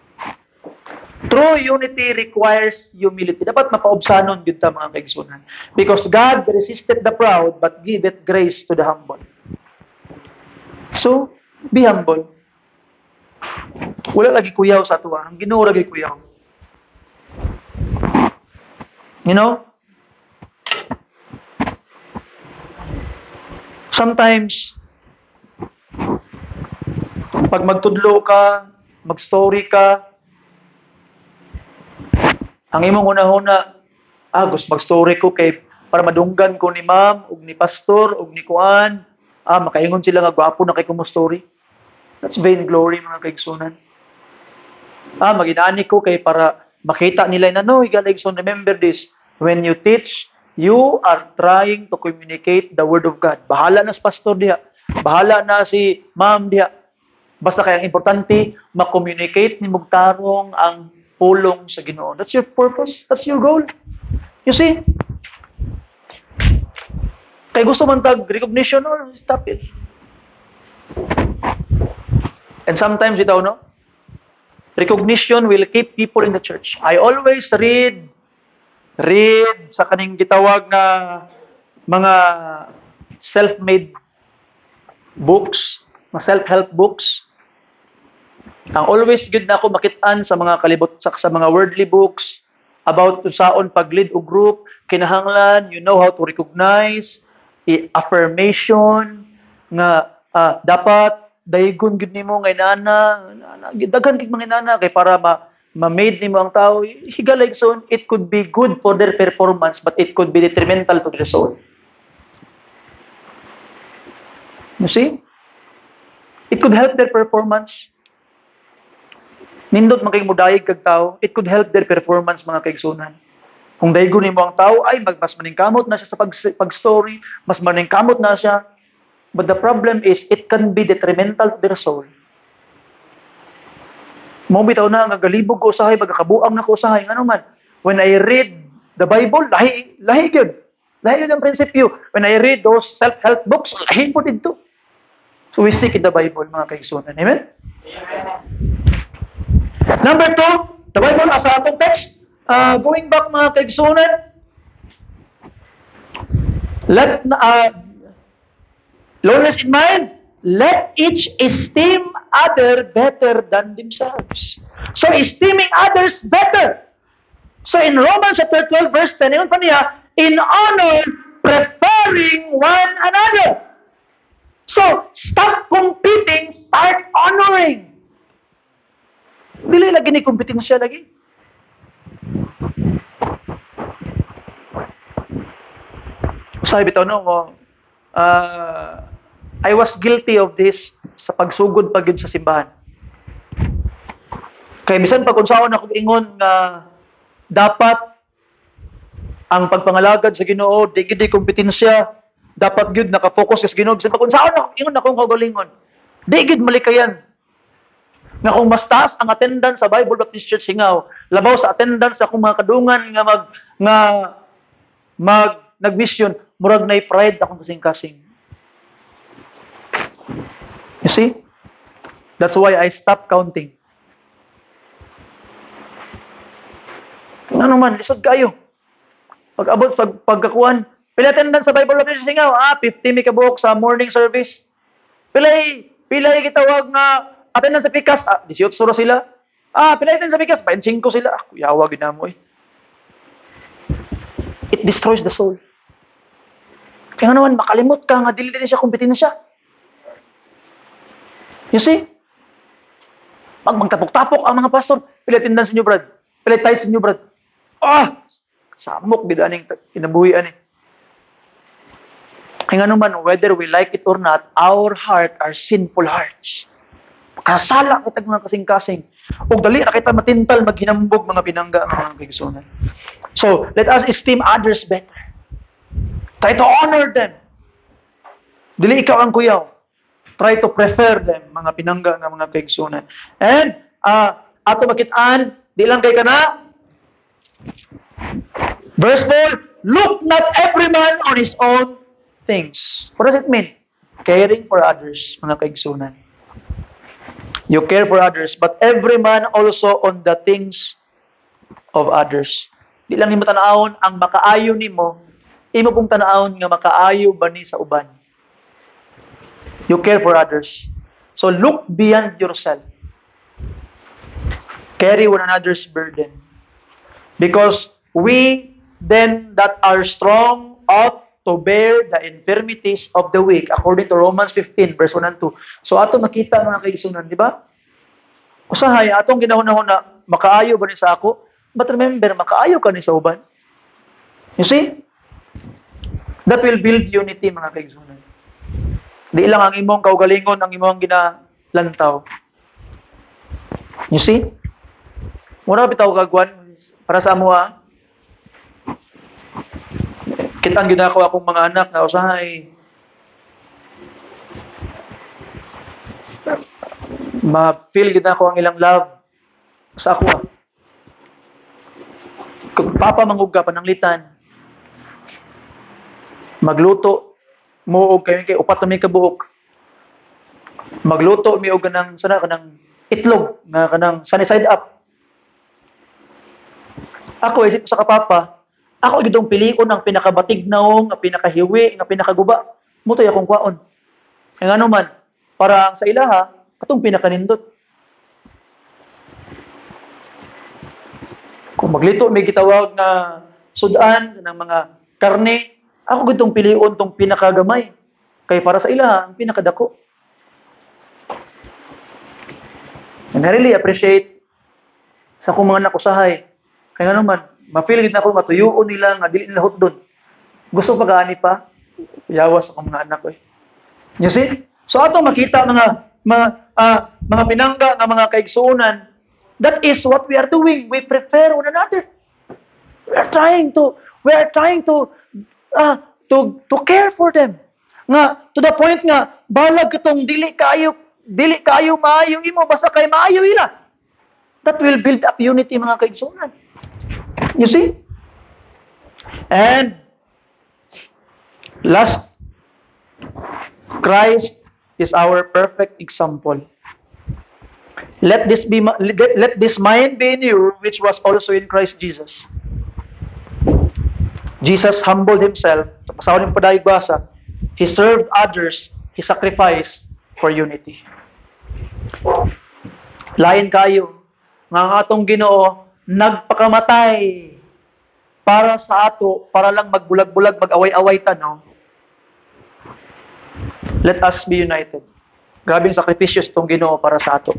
Speaker 2: True unity requires humility. Dapat mapaobsanon yun ta mga kaisunan. Because God resisted the proud but giveth grace to the humble. So, be humble. Wala lagi kuyaw sa tuwa. Ang Ginoo lagi kuyaw. You know? Sometimes, pag magtudlo ka, mag-story ka, ang imong una-una, gusto mag-story ko kay para madunggan ko ni ma'am, ug ni pastor, ug ni kuan, makaingon sila nga gwapo na kay kumo story. That's vainglory mga kaigsunan. Maginani ko kay para makita nila na, no, Higalaisan, remember this. When you teach, you are trying to communicate the Word of God. Bahala na si pastor diha. Bahala na si ma'am diha. Basta kaya ang importante, ma-communicate ni mugtarong ang pulong sa Ginoo. That's your purpose. That's your goal. You see? Kaya gusto man tag recognition or stop it. And sometimes ito, no? Recognition will keep people in the church. I always read sa kaning gitawag na mga self-made books, mga self-help books. Ang always good na ako makitaan sa mga kalibot sa mga worldly books about saon pag-lead o group, kinahanglan, you know how to recognize, affirmation nga dapat daygon gud nimo nga inana, daghan gid mga inana kay para ma-made nimo ang tao. Higalaisan, it could be good for their performance but it could be detrimental to their soul. You see? It could help their performance. Nindot man kay mudayeg kag tao, it could help their performance mga kaigsunan. Kung daygon nimo ang tao ay mas maningkamot na siya sa pag-story, mas maningkamot na siya. But the problem is it can be detrimental to their soul. Mo bitaw na nga galibog ko usahay pagkakabuang na ko usahay ngano man. When I read the Bible, lahi gyud. Lahi gyud ang prinsipyo. When I read those self-help books, lahi po dito. So we stick in the Bible mga kaigsunan. Amen? Number 2, the Bible as atong text. Going back mga kaigsunan, lowliness in mind, let each esteem other better than themselves. So, esteeming others better. So, in Romans chapter 12, verse 10, yun pa niya, in honor, preferring one another. So, stop competing, start honoring. Dili lagi ni kompetensya lagi. Sabi bitaw no, I was guilty of this sa pagsugod pagid sa simbahan. Kay bisan pag unsaon ako ingon nga dapat ang pagpangalagad sa Ginoo di gid kompetensya, dapat gyud naka-focus sa Ginoo. Bisan pag unsaon ako ingon akong kagalingon, di gid malikayan. Nga kung mas taas ang attendance sa Bible Baptist Church Singaw, labaw sa attendance sa akong mga kadungan nga nag-mission, murag na pride akong kasing-kasing. You see? That's why I stopped counting. Ano man, lisod kayo. Pag-abot, pagkakuan, pila attendance sa Bible Baptist Singaw, 50 may kabuok sa morning service. Pilay gitawag nga attendance sa Pikas, 18 ra sila. Pilay attendance sa Pikas, 25 sila. Kuyawa ginamo eh. It destroys the soul. Kaya naman, makalimot ka nga, dili siya kompetensya. You see? Magtapok-tapok ang mga pastor. Pilay attendance ninyo, Brad. Pilay tithes ninyo, Brad. Samok, bidaning kinabuhian eh. Kaya naman, whether we like it or not, our heart are sinful hearts. Kasala kita mga kasing-kasing. O dali na kita matintal, maghinambog mga pinangga, mga kaigsunan. So, let us esteem others better. Try to honor them. Dili ikaw ang kuyaw. Try to prefer them, mga pinangga nga mga kaigsunan. And, ato makitaan, di lang kay kana. Verse 4, look not every man on his own things. What does it mean? Caring for others, mga kaigsunan. You care for others, but every man also on the things of others. Di lang nimo tanawon ang makaayo nimo, imo pong tanawon nga makaayo ba ni sa uban. You care for others. So look beyond yourself. Carry one another's burden. Because we then that are strong ought to bear the infirmities of the weak, according to Romans 15, verse 1 and 2. So ato makita mga kaigsunan, di ba? Usahay, atong ginahunahon na makaayo ba ni sa ako? But remember, makaayo ka ni sa uban. You see? That will build unity, mga kaigsunan. Di lang ang imong kaugalingon, ang imong ginalantaw. You see? Muna bitaw kagwan para sa amo kitang ginako akong mga anak na usahay ma-feel gid ako ang ilang love sa ako. Kung papa mangug ka pananglitan, magluto mo og kay upat na may kabuok. Magluto mi og kanang itlog nga kanang sunny side up. Ako isip sa kapapa, ako gidong pilion ang pinakabatignaw, nga pinakahiwi, nga pinakaguba. Mutoy akong kwaon. Kaya nga naman, para sa ilaha, katong pinakanindot. Kung maglito, may gitawag na sudan ng mga karne, ako gidong pilion tong pinakagamay. Kaya para sa ilaha, ang pinakadako. And I really appreciate sa akong mga nakusahay. Kaya naman, ma-feel gid na ako matuyuon nila nga dili nila hotdon. Gusto pag-aani pa, yawas akong mga anak ko. You see? So ato makita mga pinangga nga mga kaigsuonan, that is what we are doing. We prefer one another. We are trying to care for them. Nga to the point nga balag katong dili kayo maayo imo basta kay maayo ila. That will build up unity, mga kaigsuonan. You see? And last, Christ is our perfect example. Let this mind be in you, which was also in Christ Jesus. Jesus humbled himself. Sa pasawon ng padayag basa, he served others, he sacrificed for unity. Lain kayo nga ang atong Ginoo nagpakamatay para sa ato, para lang magbulag-bulag, mag-away-away tanaw. Let us be united. Grabing sakripisyo itong Ginoo para sa ato.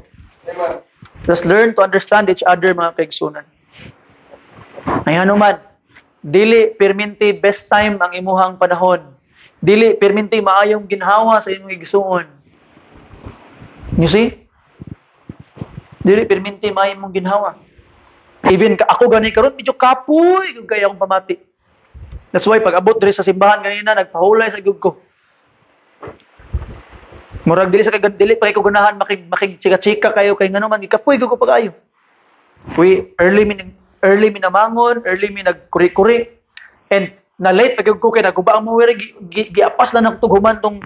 Speaker 2: Let's learn to understand each other, mga kaigsunan. Ayan naman, dili perminti best time ang imuhang panahon. Dili perminti maayong ginhawa sa imong igsuon. You see? Dili perminti maayong mong ginhawa. Even ako gani karon medyo kapoy kung kaya akong pamati. That's why pag abot diri sa simbahan ganina nagpahulay sa gud ko. Murag dili pa kay ko ganahan makig-chika-chika kayo kay ngano man ikapoy ko pagayo. We early minamangon, early nagkuri-kuri. And na late pag ko kay naguba ang mo giapas na nang tughuman tong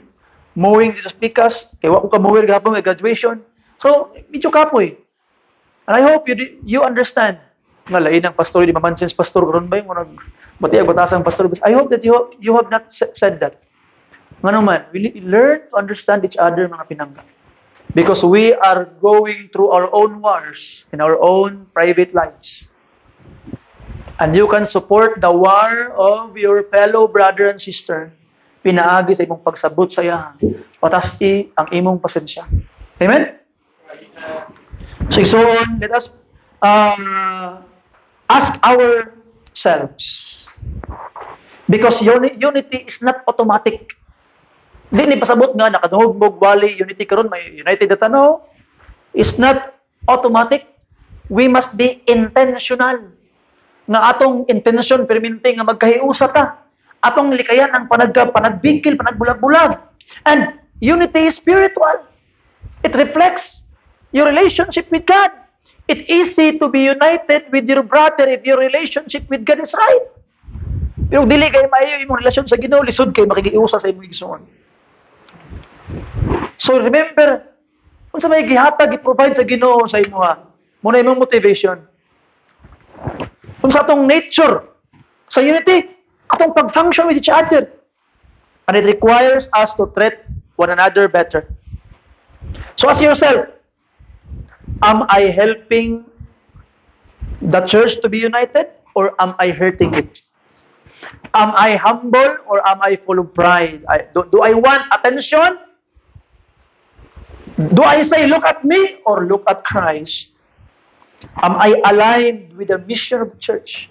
Speaker 2: mowing dito sa Pikas, kaya wako ka mowing gapon may graduation. So, medyo kapoy. And I hope you understand. Nga lain ang pastor, di mamansin's pastor, karon ba yung batiag batasang pastor. I hope that you have not said that. Nga naman, we learn to understand each other, mga pinangga. Because we are going through our own wars in our own private lives. And you can support the war of your fellow brother and sister. Pinaagi sa imong pagsabot sa iya. Patasti ang imong pasensya. Amen? So on, let us ask ourselves. Because unity is not automatic. Di ni pasabot nga nakaduhog bali unity karon may united na tanaw. It's not automatic. We must be intentional. Nga atong intention perminti nga magkahiusa ta. Atong likayan ang panagbigkil, panagbulag-bulag. And unity is spiritual. It reflects your relationship with God. It's easy to be united with your brother if your relationship with God is right. Pero dili kay maayo imong relasyon sa Ginoo, lisod kay makikiusa sa imong igsoon. So remember, kung sa may gihatag i-provide sa Ginoo sa imo ha, muna imong motivation. Kung sa atong nature, sa unity, atong pag-function with each other. And it requires us to treat one another better. So ask yourself, am I helping the church to be united or am I hurting it? Am I humble or am I full of pride? Do I want attention? Do I say, look at me or look at Christ? Am I aligned with the mission of the church?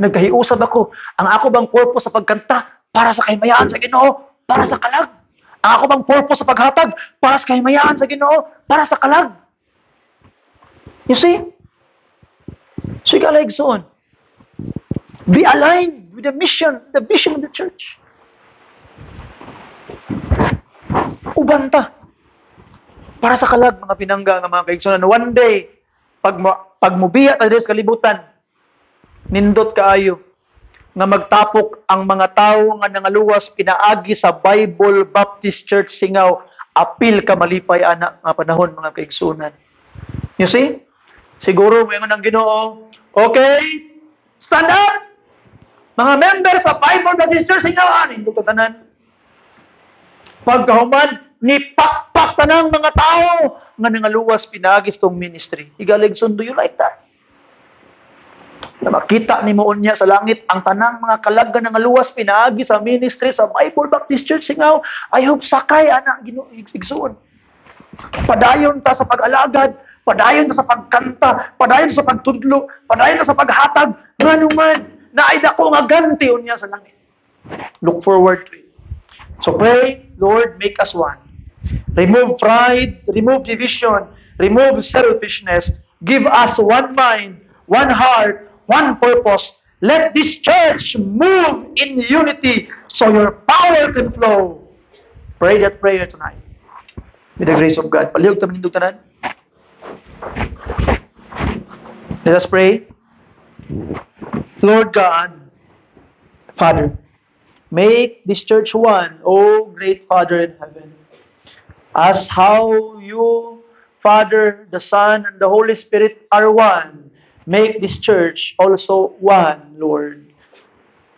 Speaker 2: Nagkahiusap ako. Ang ako bang purpose sa pagkanta? Para sa kahimayaan sa Ginoo? Para sa kalag? Ang ako bang purpose sa paghatag? Para sa kahimayaan sa Ginoo? Para sa kalag? You see? So you gotta exon. Be aligned with the mission, the vision of the church. Ubanta. Para sa kalag, mga pinangga, mga kaigsunan. One day, pag mubiya tayo sa kalibutan, nindot kaayo, nga magtapok ang mga tao nga nangaluwas pinaagi sa Bible Baptist Church Singaw, apil ka malipay anak nga panahon, mga kaigsunan. You see? Siguro, may ng Ginoo, okay, stand up! Mga members sa Bible Baptist Church Singaw, nindot ka tanan. Pagkahuman, ni pakpak tanang mga tao nga nangaluwas pinagis tong ministry. Igaligson, do you like that? Na makita ni mo unya sa langit ang tanang mga kalag nga nangaluwas pinagi sa ministry sa Bible Baptist Church Singaw. I hope sakay ana igsuon. Padayon ta sa pag-alagad, padayon ta sa pagkanta, padayon sa pagtudlo, padayon ta sa paghatag, nganuman naay dako nga ganti unya sa langit. Look forward to it. So pray, Lord, make us one. Remove pride, remove division, remove selfishness. Give us one mind, one heart, one purpose. Let this church move in unity so your power can flow. Pray that prayer tonight. With the grace of God. Palihog tayo nindog tanan. Let us pray. Lord God, Father, make this church one, O great Father in heaven. As how you, Father, the Son, and the Holy Spirit are one, make this church also one, Lord.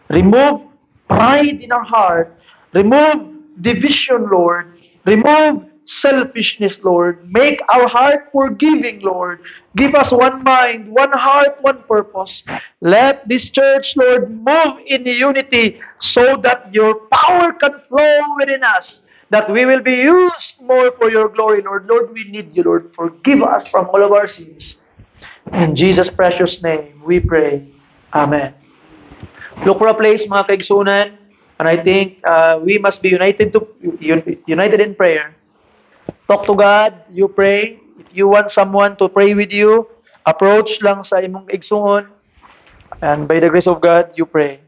Speaker 2: Remove pride in our heart. Remove division, Lord. Remove selfishness, Lord. Make our heart forgiving, Lord. Give us one mind, one heart, one purpose. Let this church, Lord, move in unity so that your power can flow within us, that we will be used more for your glory, Lord. Lord, we need you, Lord. Forgive us from all of our sins. In Jesus' precious name, we pray. Amen. Look for a place, mga kaigsunan, and I think we must be united in prayer. Talk to God, you pray. If you want someone to pray with you, approach lang sa imong kaigsuon, and by the grace of God, you pray.